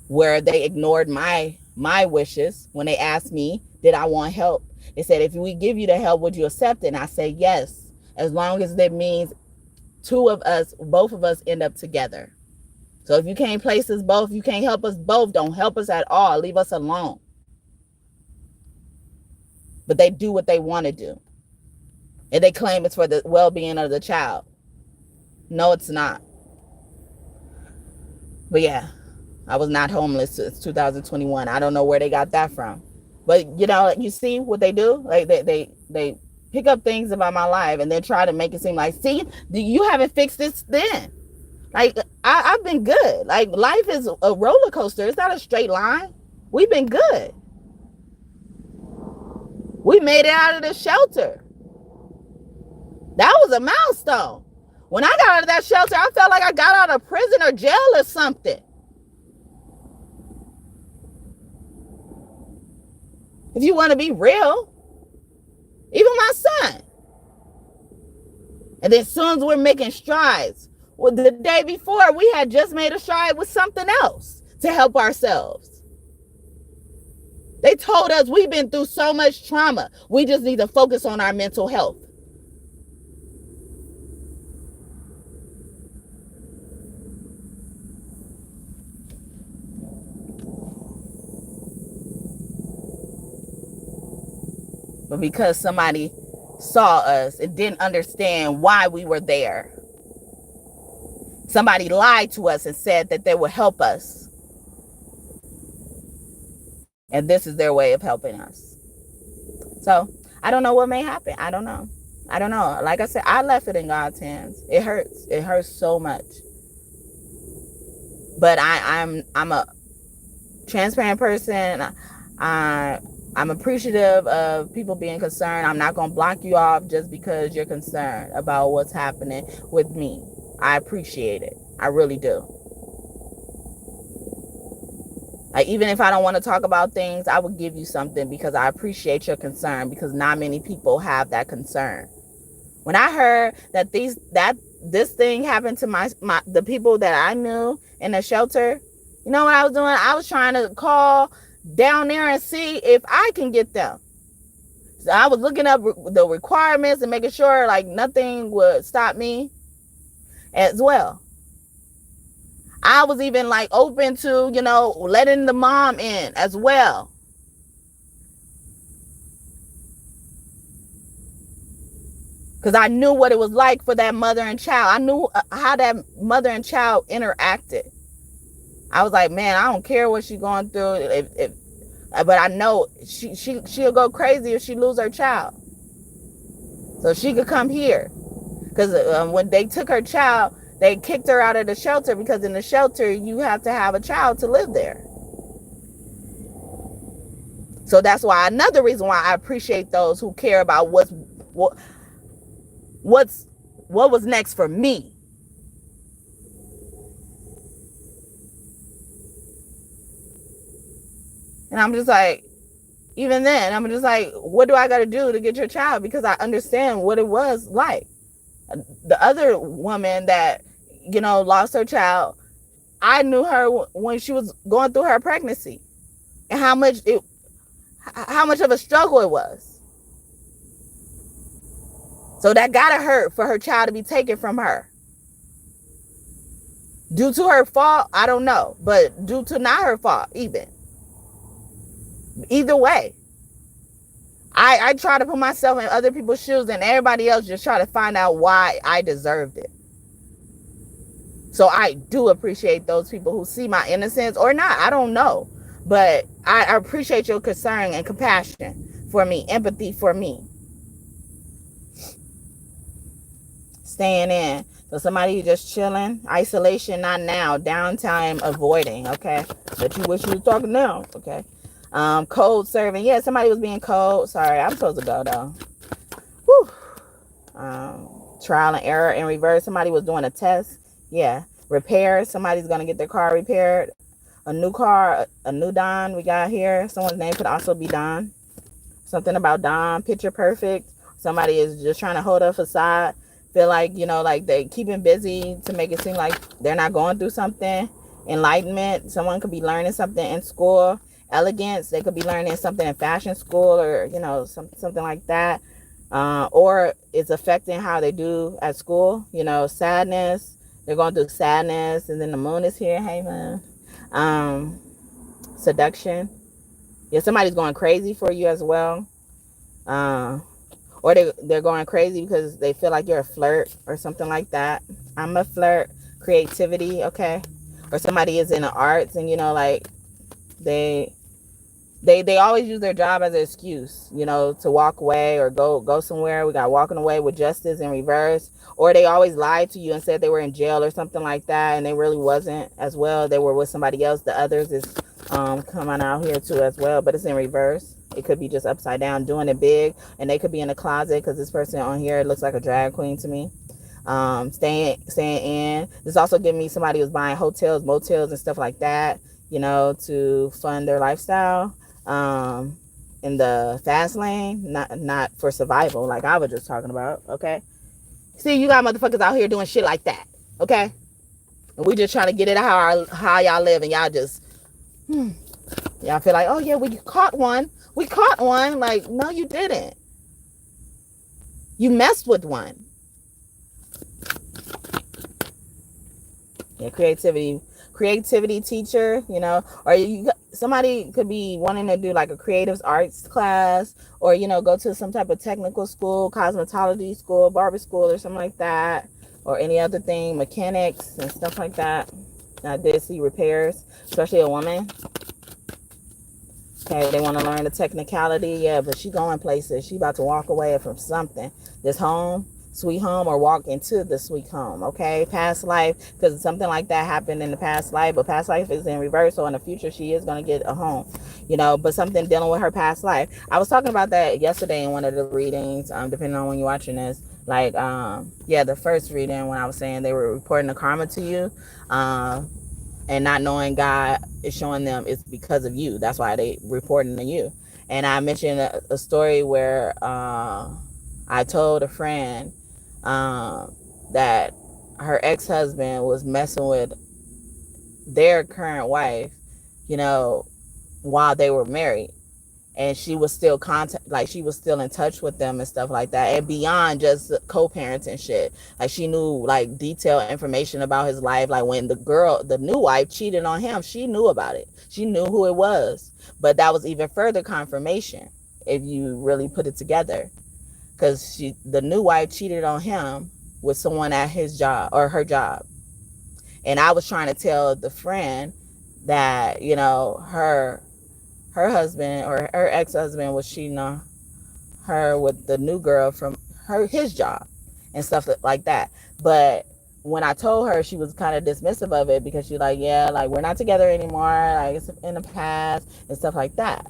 where they ignored my wishes when they asked me, did I want help? They said, if we give you the help, would you accept it? And I say, yes, as long as that means both of us end up together. So if you can't place us both, you can't help us both, don't help us at all. Leave us alone. But they do what they want to do. And they claim it's for the well-being of the child. No, it's not. But yeah, I was not homeless since 2021. I don't know where they got that from. But you see what they do? Like they pick up things about my life and then try to make it seem like, see, you haven't fixed this then. Like, I've been good. Like, life is a roller coaster. It's not a straight line. We've been good. We made it out of the shelter. That was a milestone. When I got out of that shelter, I felt like I got out of prison or jail or something. If you want to be real, even my son. And then as soon as we're making strides, well, the day before, we had just made a stride with something else to help ourselves. They told us we've been through so much trauma. We just need to focus on our mental health. But because somebody saw us and didn't understand why we were there, somebody lied to us and said that they would help us. And this is their way of helping us. So I don't know what may happen. I don't know. Like I said, I left it in God's hands. It hurts. It hurts so much. But I'm a transparent person. I'm appreciative of people being concerned. I'm not going to block you off just because you're concerned about what's happening with me. I appreciate it. I really do. Even if I don't want to talk about things, I would give you something because I appreciate your concern, because not many people have that concern. When I heard that this thing happened to the people that I knew in the shelter, you know what I was doing? I was trying to call down there and see if I can get them. So I was looking up the requirements and making sure like nothing would stop me as well. I was even like open to, letting the mom in as well. Because I knew what it was like for that mother and child. I knew how that mother and child interacted. I was like, man, I don't care what she's going through. But I know she'll go crazy if she lose her child. So she could come here. Because when they took her child, they kicked her out of the shelter, because in the shelter, you have to have a child to live there. So that's why, another reason why I appreciate those who care about what was next for me. And I'm just like, even then, I'm just like, what do I got to do to get your child? Because I understand what it was like. The other woman that, lost her child, I knew her when she was going through her pregnancy, and how much of a struggle it was. So that gotta hurt for her child to be taken from her. Due to her fault, I don't know, but due to not her fault even. Either way, I try to put myself in other people's shoes, and everybody else just try to find out why I deserved it. So I do appreciate those people who see my innocence or not. I don't know. But I appreciate your concern and compassion for me, empathy for me. Staying in. So somebody just chilling. Isolation, not now. Downtime avoiding, okay? But you wish you was talking now, okay? Cold serving. Yeah, somebody was being cold. Sorry, I'm supposed to go, though. Whew. Trial and error in reverse. Somebody was doing a test. Yeah. Repair. Somebody's going to get their car repaired. A new car, a new Don we got here. Someone's name could also be Don. Something about Don. Picture perfect. Somebody is just trying to hold a facade. Feel like, like they keeping busy to make it seem like they're not going through something. Enlightenment. Someone could be learning something in school. Elegance. They could be learning something in fashion school, or, something like that. Or it's affecting how they do at school. Sadness. They're going through sadness, and then the moon is here. Hey, man. Seduction. Yeah, somebody's going crazy for you as well. Or they're going crazy because they feel like you're a flirt or something like that. I'm a flirt. Creativity, okay? Or somebody is in the arts and, like, they They always use their job as an excuse, you know, to walk away or go somewhere. We got walking away with justice in reverse. Or they always lied to you and said they were in jail or something like that, and they really wasn't as well. They were with somebody else. The others is coming out here too as well, but it's in reverse. It could be just upside down, doing it big, and they could be in a closet because this person on here looks like a drag queen to me. Staying in. This also giving me somebody who's buying hotels, motels, and stuff like that, you know, to fund their lifestyle. In the fast lane, not for survival, like I was just talking about. Okay, see, you got motherfuckers out here doing shit like that. Okay, and we just trying to get it how y'all live, and y'all just y'all feel like, oh yeah, we caught one. Like, no, you didn't. You messed with one. Yeah, creativity teacher, you know, or somebody could be wanting to do like a creative arts class, or, you know, go to some type of technical school, cosmetology school, barber school, or something like that, or any other thing, mechanics and stuff like that. I did see repairs, especially a woman. Okay, they want to learn the technicality, yeah, but she going places. She about to walk away from something. This home, sweet home, or walk into the sweet home. Okay, past life, because something like that happened in the past life, but past life is in reverse, so in the future she is going to get a home, you know, but something dealing with her past life. I was talking about that yesterday in one of the readings, depending on when you're watching this, like yeah, the first reading, when I was saying they were reporting the karma to you, and not knowing God is showing them it's because of you. That's why they reporting to you. And I mentioned a story where I told a friend that her ex-husband was messing with their current wife, you know, while they were married. And she was still she was still in touch with them and stuff like that, and beyond just co-parenting shit. Like, she knew like detailed information about his life. Like, when the new wife cheated on him, she knew about it. She knew who it was. But that was even further confirmation if you really put it together, because the new wife cheated on him with someone at his job or her job. And I was trying to tell the friend that, you know, her husband or her ex-husband was cheating on her with the new girl from his job and stuff like that. But when I told her, she was kind of dismissive of it, because she's like, yeah, like, we're not together anymore, like, it's in the past and stuff like that.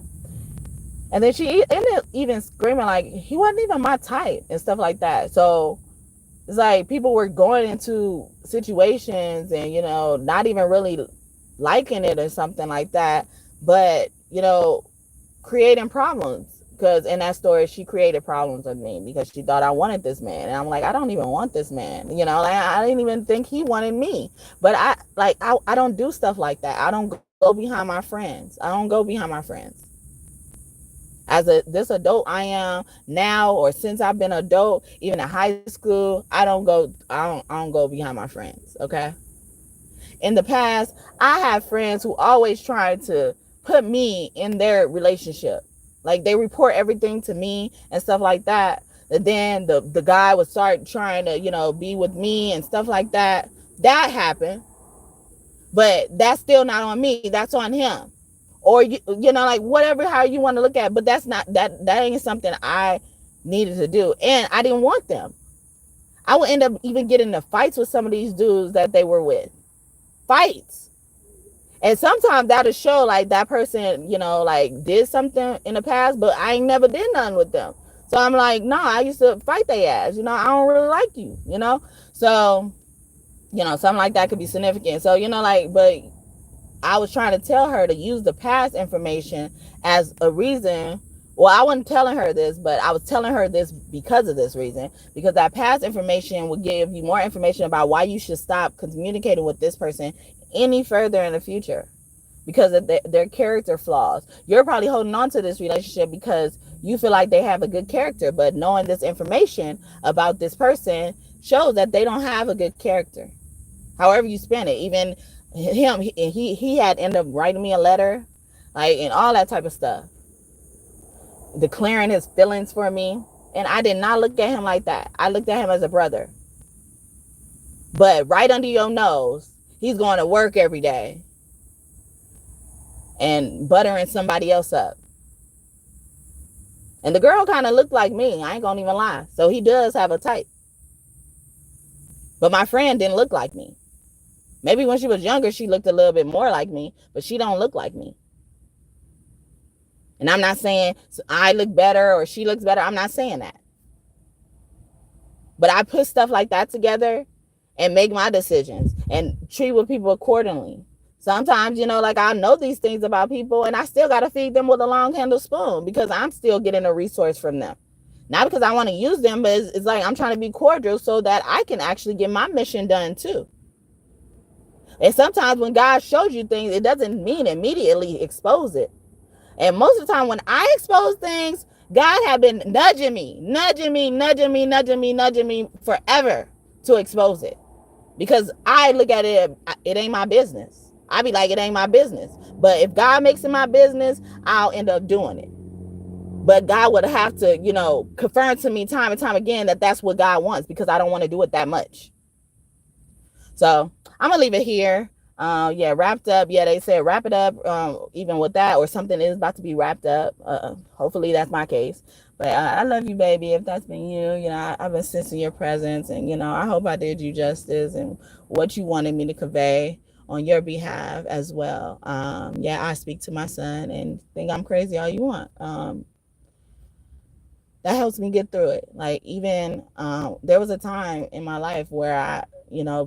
And then she ended up even screaming like he wasn't even my type and stuff like that. So it's like people were going into situations and, you know, not even really liking it or something like that, but, you know, creating problems. Because in that story, she created problems with me because she thought I wanted this man. And I'm like, I don't even want this man. You know, like, I didn't even think he wanted me. But I don't do stuff like that. I don't go behind my friends. I don't go behind my friends. As this adult I am now, or since I've been adult, even in high school, I don't go behind my friends. Okay. In the past, I had friends who always tried to put me in their relationship. Like, they report everything to me and stuff like that. And then the guy would start trying to, you know, be with me and stuff like that. That happened. But that's still not on me. That's on him. Or, you know, like, whatever, how you want to look at it. But that's not, that ain't something I needed to do. And I didn't want them. I would end up even getting into fights with some of these dudes that they were with. Fights. And sometimes that'll show like that person, you know, like, did something in the past, but I ain't never did nothing with them. So I'm like, no, I used to fight their ass. You know, I don't really like you, you know? So, you know, something like that could be significant. So, you know, like, but I was trying to tell her to use the past information as a reason. Well, I wasn't telling her this, but I was telling her this because of this reason, because that past information would give you more information about why you should stop communicating with this person any further in the future, because of their character flaws. You're probably holding on to this relationship because you feel like they have a good character, but knowing this information about this person shows that they don't have a good character. However you spin it, even him, he had ended up writing me a letter, like, and all that type of stuff, declaring his feelings for me. And I did not look at him like that. I looked at him as a brother. But right under your nose, he's going to work every day and buttering somebody else up. And the girl kind of looked like me. I ain't gonna even lie. So he does have a type. But my friend didn't look like me. Maybe when she was younger, she looked a little bit more like me, but she don't look like me. And I'm not saying I look better or she looks better. I'm not saying that. But I put stuff like that together and make my decisions and treat with people accordingly. Sometimes, like I know these things about people and I still got to feed them with a long handled spoon because I'm still getting a resource from them. Not because I want to use them, but it's like I'm trying to be cordial so that I can actually get my mission done too. And sometimes when God shows you things, it doesn't mean immediately expose it. And most of the time when I expose things, God had been nudging me forever to expose it. Because I look at it, it ain't my business. I be like, it ain't my business. But if God makes it my business, I'll end up doing it. But God would have to, confirm to me time and time again that that's what God wants because I don't want to do it that much. So I'm going to leave it here. Wrapped up. Yeah, they said wrap it up even with that or something is about to be wrapped up. Hopefully that's my case. But I love you, baby. If that's been you, I've been sensing your presence and, I hope I did you justice and what you wanted me to convey on your behalf as well. I speak to my son and think I'm crazy all you want. That helps me get through it. Like even there was a time in my life where I,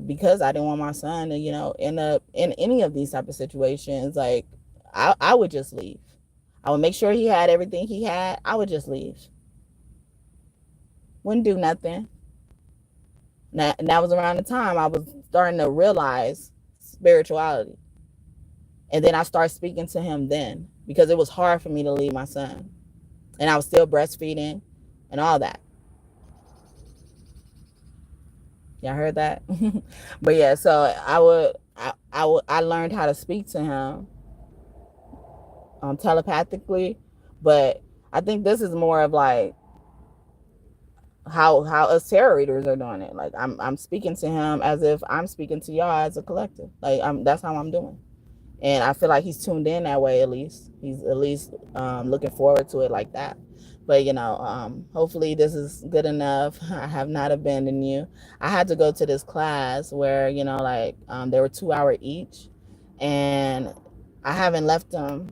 because I didn't want my son to, end up in any of these type of situations, like I would just leave. I would make sure he had everything he had. I would just leave. Wouldn't do nothing. And that was around the time I was starting to realize spirituality. And then I started speaking to him then because it was hard for me to leave my son. And I was still breastfeeding and all that. Y'all heard that? But yeah, so I learned how to speak to him telepathically, but I think this is more of like how us tarot readers are doing it. Like I'm speaking to him as if I'm speaking to y'all as a collective. Like that's how I'm doing. And I feel like he's tuned in that way at least. He's at least looking forward to it like that. But, hopefully this is good enough. I have not abandoned you. I had to go to this class where, they were 2 hours each. And I haven't left them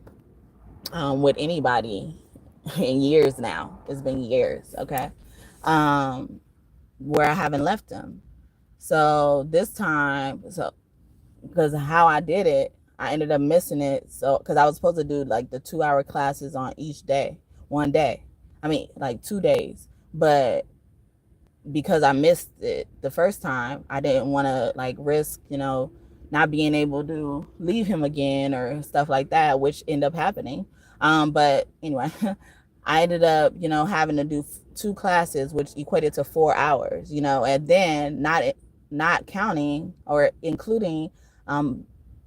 with anybody in years now. It's been years, okay? Where I haven't left them. So this time, because how I did it, I ended up missing it. So, because I was supposed to do like the 2 hour classes on each day, one day. I mean, like 2 days. But because I missed it the first time, I didn't want to like risk, not being able to leave him again or stuff like that, which ended up happening. But anyway, I ended up, having to do 2 classes, which equated to 4 hours, and then not counting or including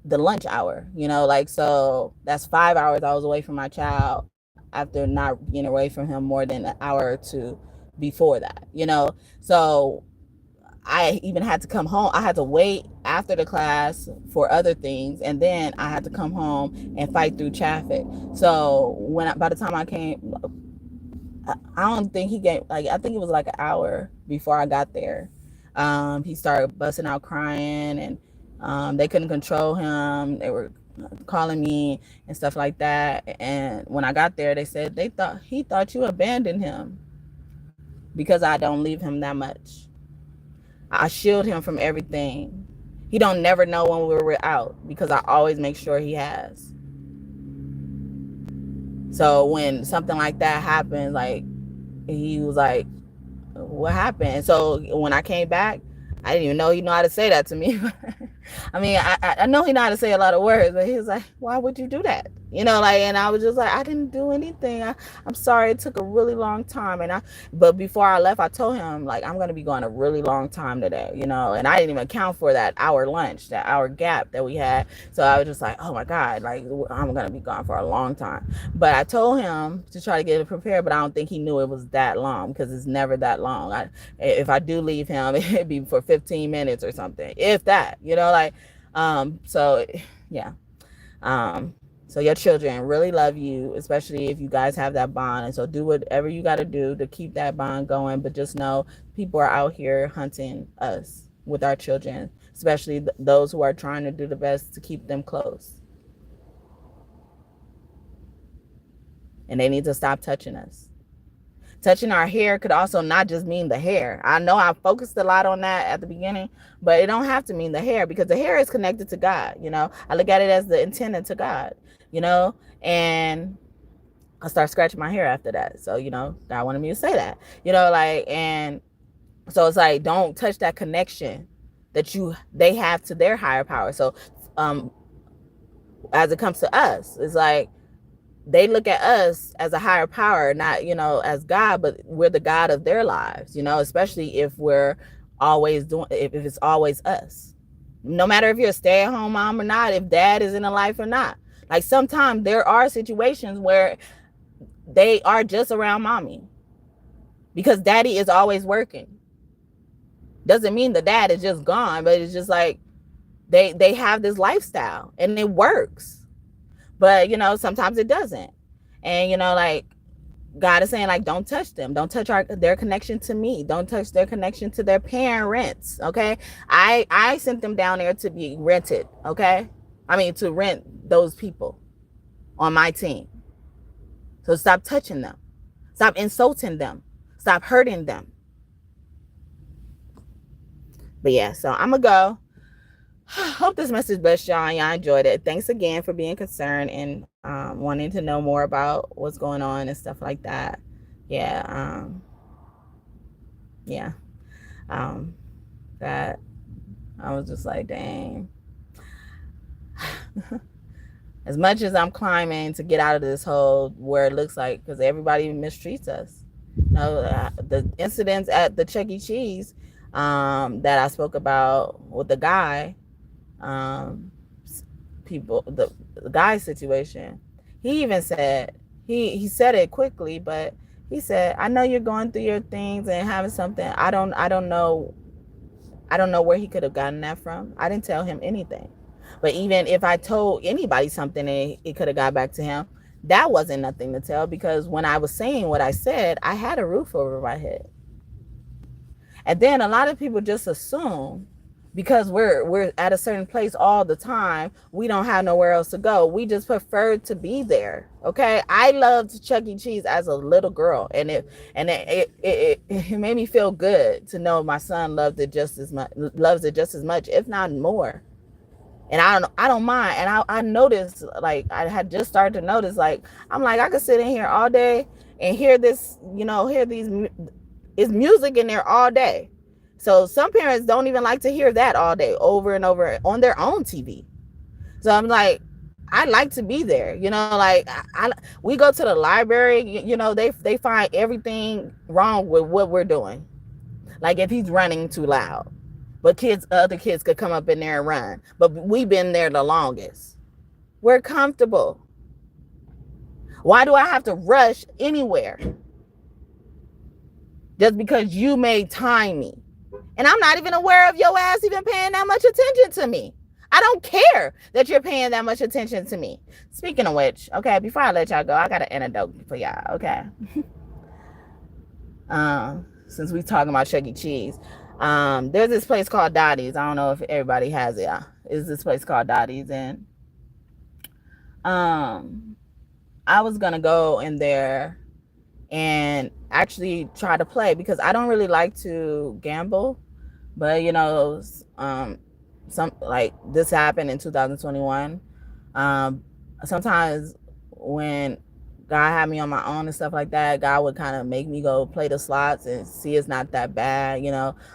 the lunch hour, so that's 5 hours I was away from my child after not being away from him more than an hour or two before that, so I even had to come home. I had to wait after the class for other things, and then I had to come home and fight through traffic. So by the time I came, I don't think he gave, like, I think it was like an hour before I got there. He started busting out crying, and they couldn't control him. They were calling me and stuff like that. And when I got there, they said he thought you abandoned him because I don't leave him that much. I shield him from everything. He don't never know when we're out because I always make sure he has. So when something like that happened, like, he was like, what happened? So when I came back, I didn't even know he knew how to say that to me. I mean, I know he know how to say a lot of words, but he was like, why would you do that? And I was just like, I didn't do anything. I'm sorry. It took a really long time. But before I left, I told him, like, I'm going to be going a really long time today, and I didn't even account for that hour lunch, that hour gap that we had. So I was just like, oh my God, like, I'm going to be gone for a long time. But I told him to try to get it prepared, but I don't think he knew it was that long because it's never that long. If I do leave him, it'd be for 15 minutes or something, if that, so yeah. So your children really love you, especially if you guys have that bond. And so do whatever you got to do to keep that bond going. But just know people are out here hunting us with our children, especially those who are trying to do the best to keep them close. And they need to stop touching us. Touching our hair could also not just mean the hair. I know I focused a lot on that at the beginning, but it don't have to mean the hair, because the hair is connected to God. I look at it as the antenna to God, and I start scratching my hair after that. So, God wanted me to say that, and so it's like, don't touch that connection that they have to their higher power. So, as it comes to us, it's like, they look at us as a higher power, not, as God, but we're the God of their lives, especially if we're always if it's always us. No matter if you're a stay-at-home mom or not, if dad is in a life or not. Like, sometimes there are situations where they are just around mommy because daddy is always working. Doesn't mean the dad is just gone, but it's just like they have this lifestyle and it works. But, sometimes it doesn't. And, like, God is saying, like, don't touch them. Don't touch their connection to me. Don't touch their connection to their parents, okay? I sent them down there to be rented, okay? I mean, to rent those people on my team. So stop touching them. Stop insulting them. Stop hurting them. But, yeah, so I'm going to go. Hope this message blessed y'all and y'all enjoyed it. Thanks again for being concerned and wanting to know more about what's going on and stuff like that. Yeah. That I was just like, dang. As much as I'm climbing to get out of this hole where it looks like, because everybody mistreats us. The incidents at the Chuck E. Cheese that I spoke about with the guy, the guy situation, he even said, he said it quickly, but he said, I know you're going through your things and having something. I don't know where he could have gotten that from. I didn't tell him anything. But even if I told anybody something and it could have got back to him, that wasn't nothing to tell, because when I was saying what I said, I had a roof over my head. And then a lot of people just assume because we're at a certain place all the time, we don't have nowhere else to go. We just prefer to be there. Okay. I loved Chuck E. Cheese as a little girl, and it made me feel good to know my son loves it just as much, if not more. And I don't mind. And I noticed, like, I had just started to notice, like, I'm like, I could sit in here all day and hear this, hear these, it's music in there all day. So some parents don't even like to hear that all day, over and over on their own TV. So I'm like, I like to be there, like we go to the library, they find everything wrong with what we're doing. Like if he's running too loud, but other kids could come up in there and run, but we've been there the longest. We're comfortable. Why do I have to rush anywhere? Just because you may time me. And I'm not even aware of your ass even paying that much attention to me. I don't care that you're paying that much attention to me. Speaking of which, okay, before I let y'all go, I got an anecdote for y'all, okay? Since we talking about Chuck E. Cheese, there's this place called Dottie's. I don't know if everybody has it. It's this place called Dottie's, and I was gonna go in there and actually try to play, because I don't really like to gamble, but some, like, this happened in 2021. Sometimes when God had me on my own and stuff like that, God would kind of make me go play the slots and see it's not that bad,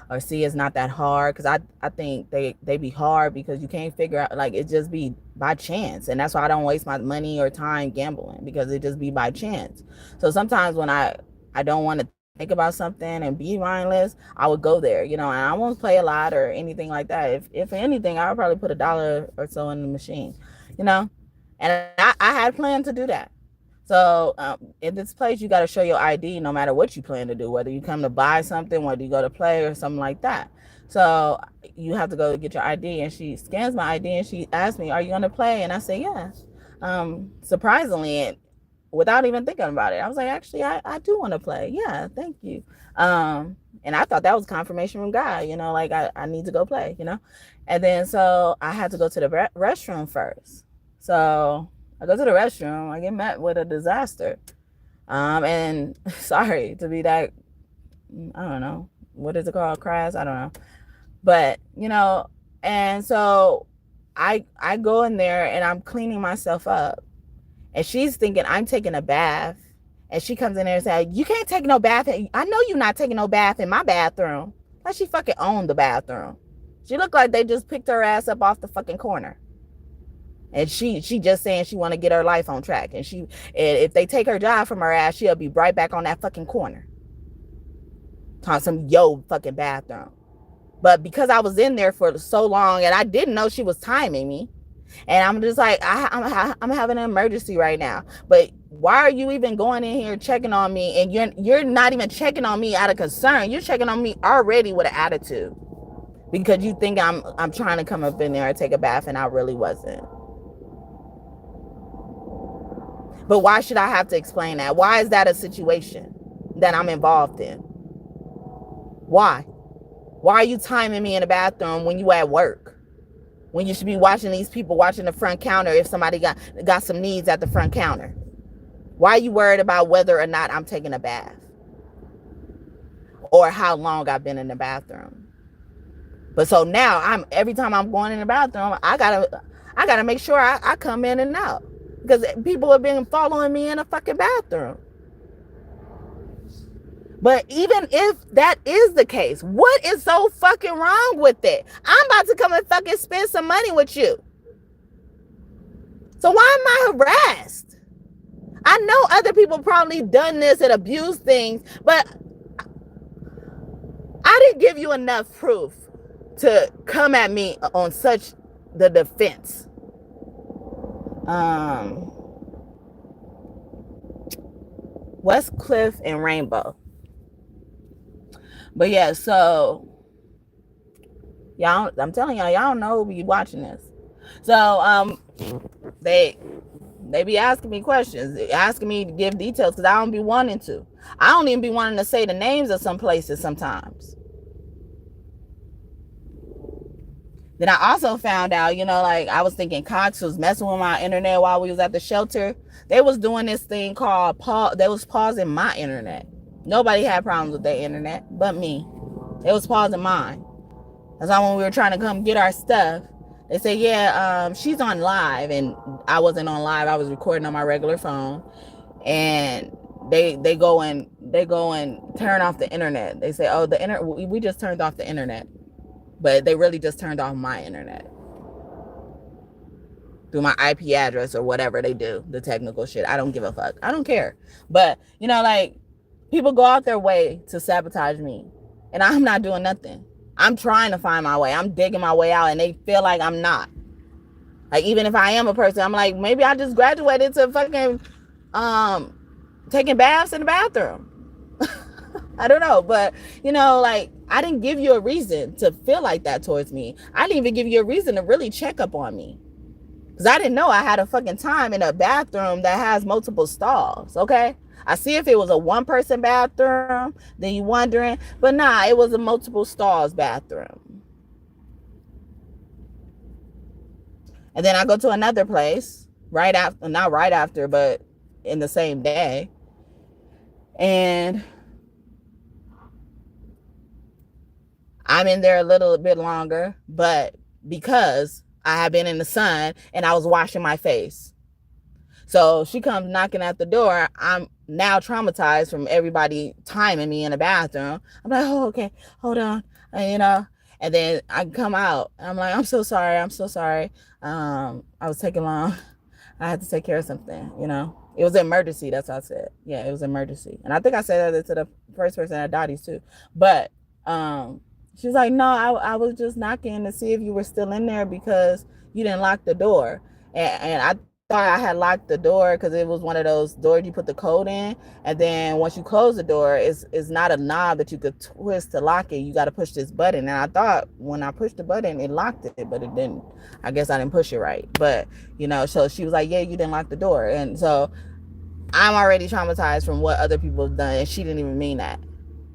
or see it's not that hard, because I think they be hard because you can't figure out, like, it just be by chance. And that's why I don't waste my money or time gambling, because it just be by chance. So sometimes when I don't want to think about something and be mindless, I would go there, and I won't play a lot or anything like that. If anything, I would probably put $1 or so in the machine, and I had planned to do that. So in this place, you got to show your ID no matter what you plan to do, whether you come to buy something, whether you go to play or something like that. So you have to go get your ID, and she scans my ID and she asks me, are you going to play? And I say, yeah. Surprisingly, without even thinking about it, I was like, actually, I do want to play. Yeah, thank you. And I thought that was confirmation from God, like I need to go play, And then so I had to go to the restroom first. So I go to the restroom, I get met with a disaster. And sorry to be that, I don't know, what is it called? Crass? I don't know. But, and so I go in there and I'm cleaning myself up. And she's thinking I'm taking a bath. And she comes in there and says, you can't take no bath. I know you're not taking no bath in my bathroom. Like she fucking owned the bathroom. She looked like they just picked her ass up off the fucking corner. And she just saying she want to get her life on track. And if they take her job from her ass, she'll be right back on that fucking corner. On some fucking bathroom. But because I was in there for so long and I didn't know she was timing me, and I'm just like, I'm having an emergency right now. But why are you even going in here checking on me? And you're not even checking on me out of concern. You're checking on me already with an attitude because you think I'm trying to come up in there and take a bath, and I really wasn't. But why should I have to explain that? Why is that a situation that I'm involved in? Why? Why are you timing me in the bathroom when you at work? When you should be watching these people watching the front counter if somebody got some needs at the front counter? Why are you worried about whether or not I'm taking a bath? Or how long I've been in the bathroom? But so now every time I'm going in the bathroom, I gotta make sure I come in and out. Because people have been following me in a fucking bathroom. But even if that is the case, what is so fucking wrong with it? I'm about to come and fucking spend some money with you. So why am I harassed? I know other people probably done this and abused things, but I didn't give you enough proof to come at me on such the defense. Westcliff and Rainbow. But yeah, so y'all, I'm telling y'all don't know who be watching this. So they be asking me questions, asking me to give details because I don't be wanting to. I don't even be wanting to say the names of some places sometimes. Then I also found out, like I was thinking Cox was messing with my internet while we was at the shelter. They was doing this thing called they was pausing my internet. Nobody had problems with their internet but me. They was pausing mine. That's why when we were trying to come get our stuff, they said, yeah, she's on live. And I wasn't on live. I was recording on my regular phone. And they go and turn off the internet. They say, oh, the internet, we just turned off the internet. But they really just turned off my internet through my IP address or whatever they do, the technical shit. I don't give a fuck. I don't care. But, like, people go out their way to sabotage me. And I'm not doing nothing. I'm trying to find my way. I'm digging my way out, and they feel like I'm not. Like, even if I am a person, I'm like, maybe I just graduated to fucking taking baths in the bathroom. I don't know, but like, I didn't give you a reason to feel like that towards me. I didn't even give you a reason to really check up on me. Because I didn't know I had a fucking time in a bathroom that has multiple stalls, okay? I see if it was a one-person bathroom, then you wondering. But nah, it was a multiple stalls bathroom. And then I go to another place, not right after, but in the same day. And I'm in there a little bit longer, but because I have been in the sun and I was washing my face. So she comes knocking at the door. I'm now traumatized from everybody timing me in the bathroom. I'm like, oh, okay, hold on. And then I come out. I'm like, I'm so sorry. I was taking long. I had to take care of something, It was an emergency. That's what I said. Yeah, it was an emergency. And I think I said that to the first person at Dottie's too. But she was like, no, I was just knocking to see if you were still in there because you didn't lock the door. And thought I had locked the door because it was one of those doors you put the code in, and then once you close the door, it's not a knob that you could twist to lock it. You got to push this button. And I thought when I pushed the button, it locked it, but it didn't. I guess I didn't push it right. But so she was like, "Yeah, you didn't lock the door," and so I'm already traumatized from what other people have done, and she didn't even mean that.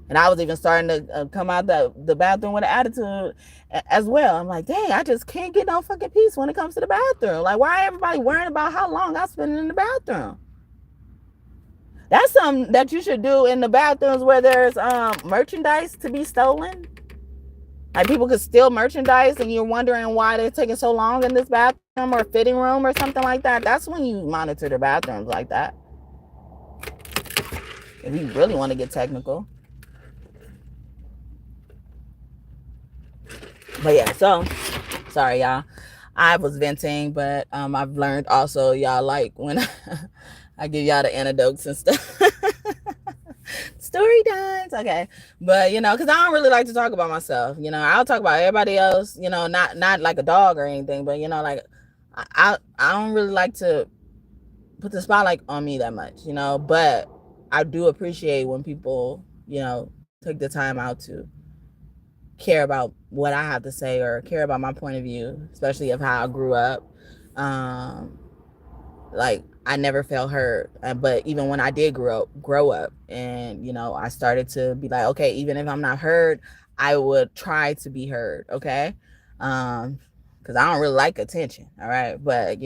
And I was even starting to come out the bathroom with an attitude as well. I'm like, dang, I just can't get no fucking peace when it comes to the bathroom. Like, why everybody worrying about how long I spend in the bathroom? That's something that you should do in the bathrooms where there's merchandise to be stolen. Like, people could steal merchandise and you're wondering why they're taking so long in this bathroom or fitting room or something like that. That's when you monitor the bathrooms like that. If you really want to get technical. But yeah, so sorry y'all, I was venting, but I've learned also y'all like when I give y'all the anecdotes and stuff. Story times, okay. But because I don't really like to talk about myself. I'll talk about everybody else, not like a dog or anything, but like I don't really like to put the spotlight on me that much, but I do appreciate when people take the time out to care about what I have to say or care about my point of view, especially of how I grew up. Like, I never felt hurt, but even when I did grow up, and I started to be like, okay, even if I'm not heard, I would try to be heard, okay? Because I don't really like attention, all right? But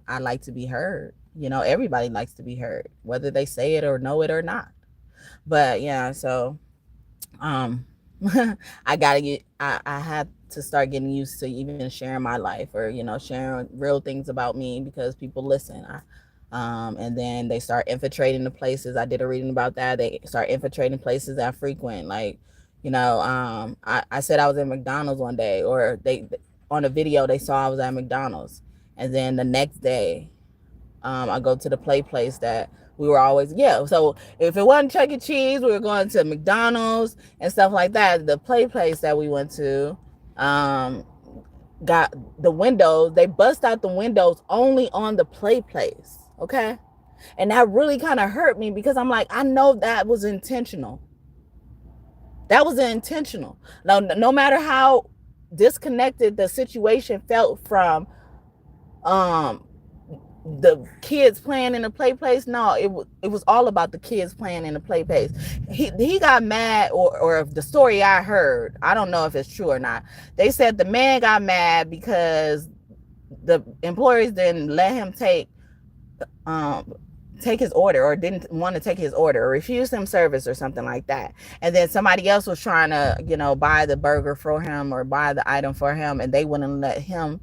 I like to be heard. Everybody likes to be heard, whether they say it or know it or not. But yeah, so I had to start getting used to even sharing my life, or sharing real things about me, because people listen. And then they start infiltrating the places. I did a reading about that. They start infiltrating places I frequent. Like, I said I was at McDonald's one day, or they on a video they saw I was at McDonald's, and then the next day I go to the place that we were always, so if it wasn't Chuck E. Cheese, we were going to McDonald's and stuff like that. The place that we went to got the windows, they bust out the windows only on the place, okay? And that really kind of hurt me, because I'm like, I know that was intentional. That was intentional. Now, no matter how disconnected the situation felt from the kids playing in the place, no, it was all about the kids playing in the place. He got mad, or the story I heard, I don't know if it's true or not. They said the man got mad because the employers didn't let him take his order, or didn't want to take his order, or refused him service or something like that. And then somebody else was trying to buy the burger for him or buy the item for him, and they wouldn't let him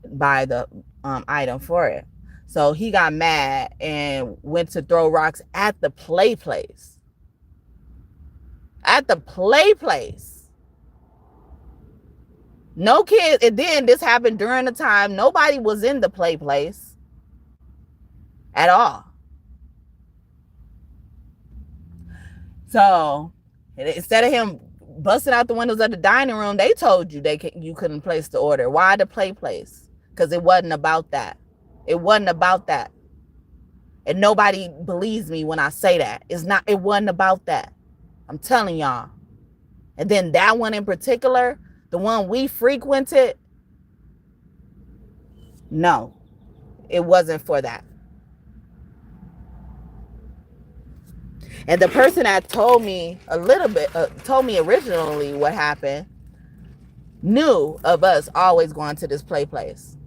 buy the item for it. So he got mad and went to throw rocks at the place. At the place. No kids. And then this happened during the time nobody was in the place at all. So instead of him busting out the windows of the dining room, they told you you couldn't place the order. Why the place? Because it wasn't about that. It wasn't about that. And nobody believes me when I say that. It wasn't about that. I'm telling y'all. And then that one in particular, the one we frequented, no, it wasn't for that. And the person that told me told me originally what happened, knew of us always going to this place.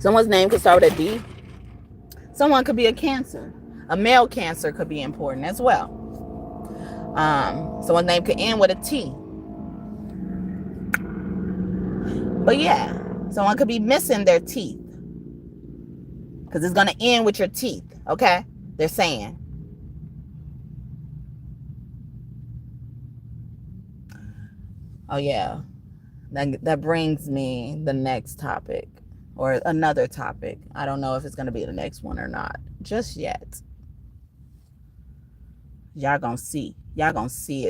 Someone's name could start with a D. Someone could be a Cancer. A male Cancer could be important as well. Someone's name could end with a T. But yeah, someone could be missing their teeth, because it's going to end with your teeth, okay? They're saying. Oh yeah, that brings me the next topic. Or another topic. I don't know if it's going to be the next one or not just yet. Y'all gonna see. Y'all gonna see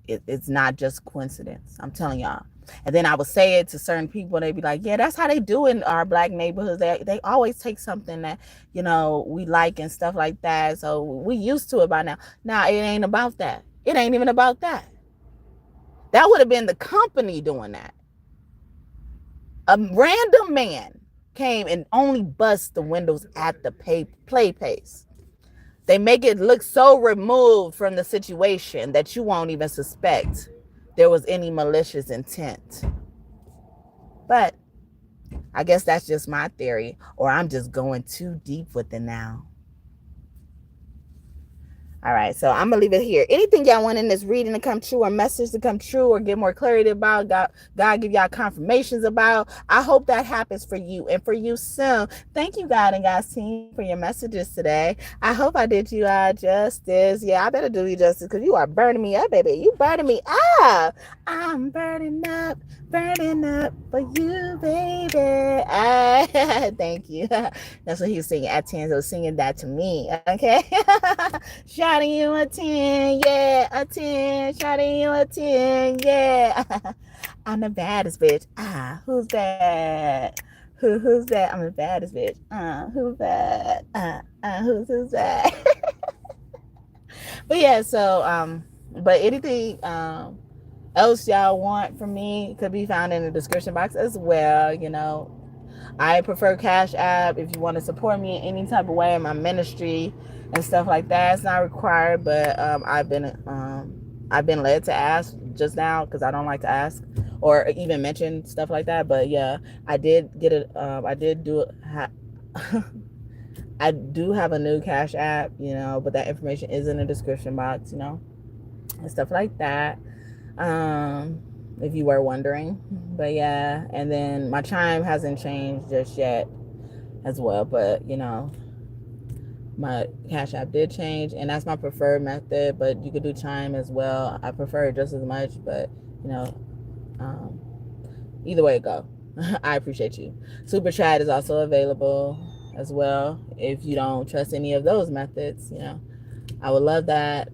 it's not just coincidence. I'm telling y'all. And then I would say it to certain people, and they'd be like, yeah, that's how they do in our black neighborhoods. They always take something that, we like and stuff like that. So we used to it by now. Now, it ain't about that. It ain't even about that. That would have been the company doing that. A random man came and only bust the windows at the play pace. They make it look so removed from the situation that you won't even suspect there was any malicious intent. But I guess that's just my theory, or I'm just going too deep with it now. All right, so I'm gonna leave it here. Anything y'all want in this reading to come true, or message to come true, or get more clarity about, God give y'all confirmations about, I hope that happens for you and for you soon. Thank you, God and God's team, for your messages today. I hope I did you justice. Yeah, I better do you justice, because you are burning me up, baby. You burning me up. I'm burning up for you, baby. Thank you. That's what he was singing at 10. So singing that to me. Okay. Shouting you a 10, yeah, a 10. Shouting you a 10, yeah. I'm the baddest bitch. Who's that? Who's that? I'm the baddest bitch. Who's that? Who's that? But yeah, so but anything else y'all want from me could be found in the description box as well. I prefer Cash App if you want to support me in any type of way in my ministry and stuff like that. It's not required, but I've been led to ask just now, because I don't like to ask or even mention stuff like that. But yeah, I did get it. I did do it. I do have a new Cash App, but that information is in the description box, and stuff like that. If you were wondering. But yeah, and then my Chime hasn't changed just yet as well, but my Cash App did change, and that's my preferred method, but you could do Chime as well. I prefer it just as much, but either way it go. I appreciate you. Super Chat is also available as well if you don't trust any of those methods. I would love that,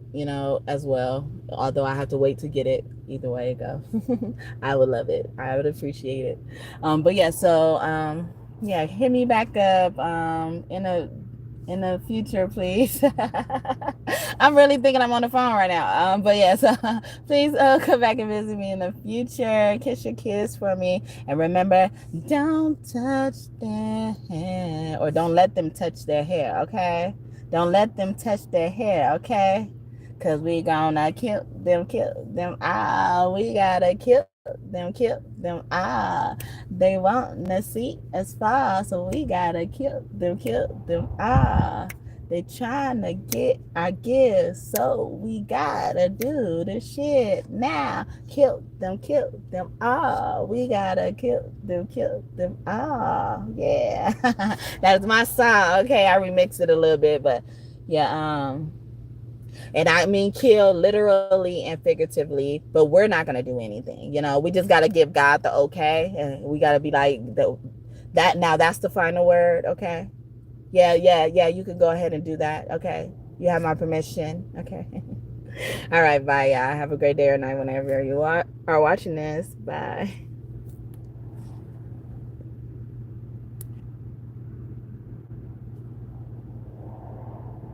as well, although I have to wait to get it. Either way it go. I would love it. I would appreciate it. But yeah, so yeah, hit me back up in the future, please. I'm really thinking I'm on the phone right now. But yeah, so please come back and visit me in the future. Kiss your kids for me. And remember, don't touch their hair, or don't let them touch their hair, okay? Don't let them touch their hair, okay? Because we gonna kill them, we gotta kill them, they want to see us fall, so we gotta kill them, they trying to get our gifts, so we gotta do the shit now. Kill them all. We gotta kill them all. Yeah. That's my song. Okay, I remixed it a little bit, but yeah, and I mean kill literally and figuratively, but we're not going to do anything. We just got to give God the okay. And we got to be like, now that's the final word. Okay. Yeah. You can go ahead and do that. Okay. You have my permission. Okay. All right. Bye. Y'all. Have a great day or night whenever you are watching this. Bye.